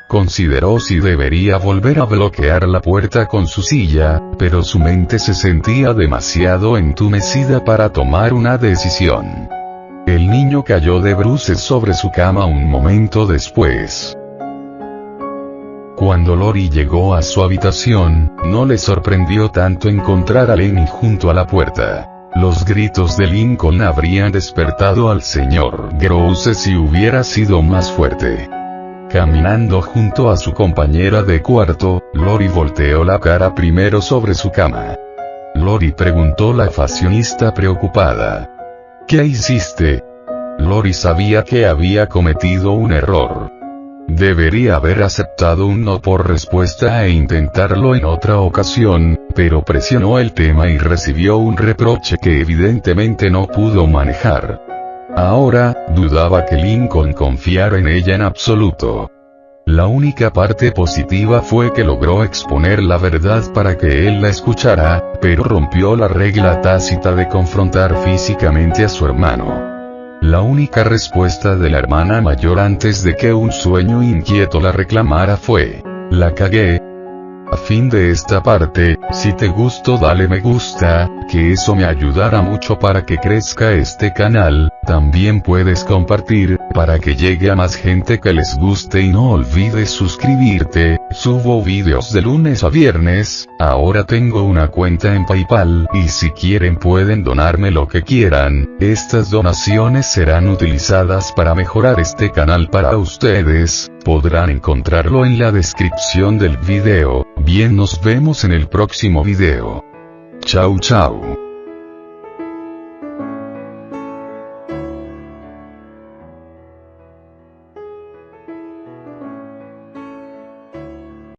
Speaker 1: Consideró si debería volver a bloquear la puerta con su silla, pero su mente se sentía demasiado entumecida para tomar una decisión. El niño cayó de bruces sobre su cama un momento después. Cuando Lori llegó a su habitación, no le sorprendió tanto encontrar a Lenny junto a la puerta. Los gritos de Lincoln habrían despertado al señor Grouse si hubiera sido más fuerte. Caminando junto a su compañera de cuarto, Lori volteó la cara primero sobre su cama. Lori, preguntó la fashionista preocupada. ¿Qué hiciste? Lori sabía que había cometido un error. Debería haber aceptado un no por respuesta e intentarlo en otra ocasión, pero presionó el tema y recibió un reproche que evidentemente no pudo manejar. Ahora, dudaba que Lincoln confiara en ella en absoluto. La única parte positiva fue que logró exponer la verdad para que él la escuchara, pero rompió la regla tácita de confrontar físicamente a su hermano. La única respuesta de la hermana mayor antes de que un sueño inquieto la reclamara fue: la cagué. A fin de esta parte, si te gustó dale me gusta, que eso me ayudará mucho para que crezca este canal. También puedes compartir, para que llegue a más gente que les guste, y no olvides suscribirte. Subo videos de lunes a viernes. Ahora tengo una cuenta en PayPal, y si quieren pueden donarme lo que quieran. Estas donaciones serán utilizadas para mejorar este canal para ustedes. Podrán encontrarlo en la descripción del video. Bien, nos vemos en el próximo video. Chau chau.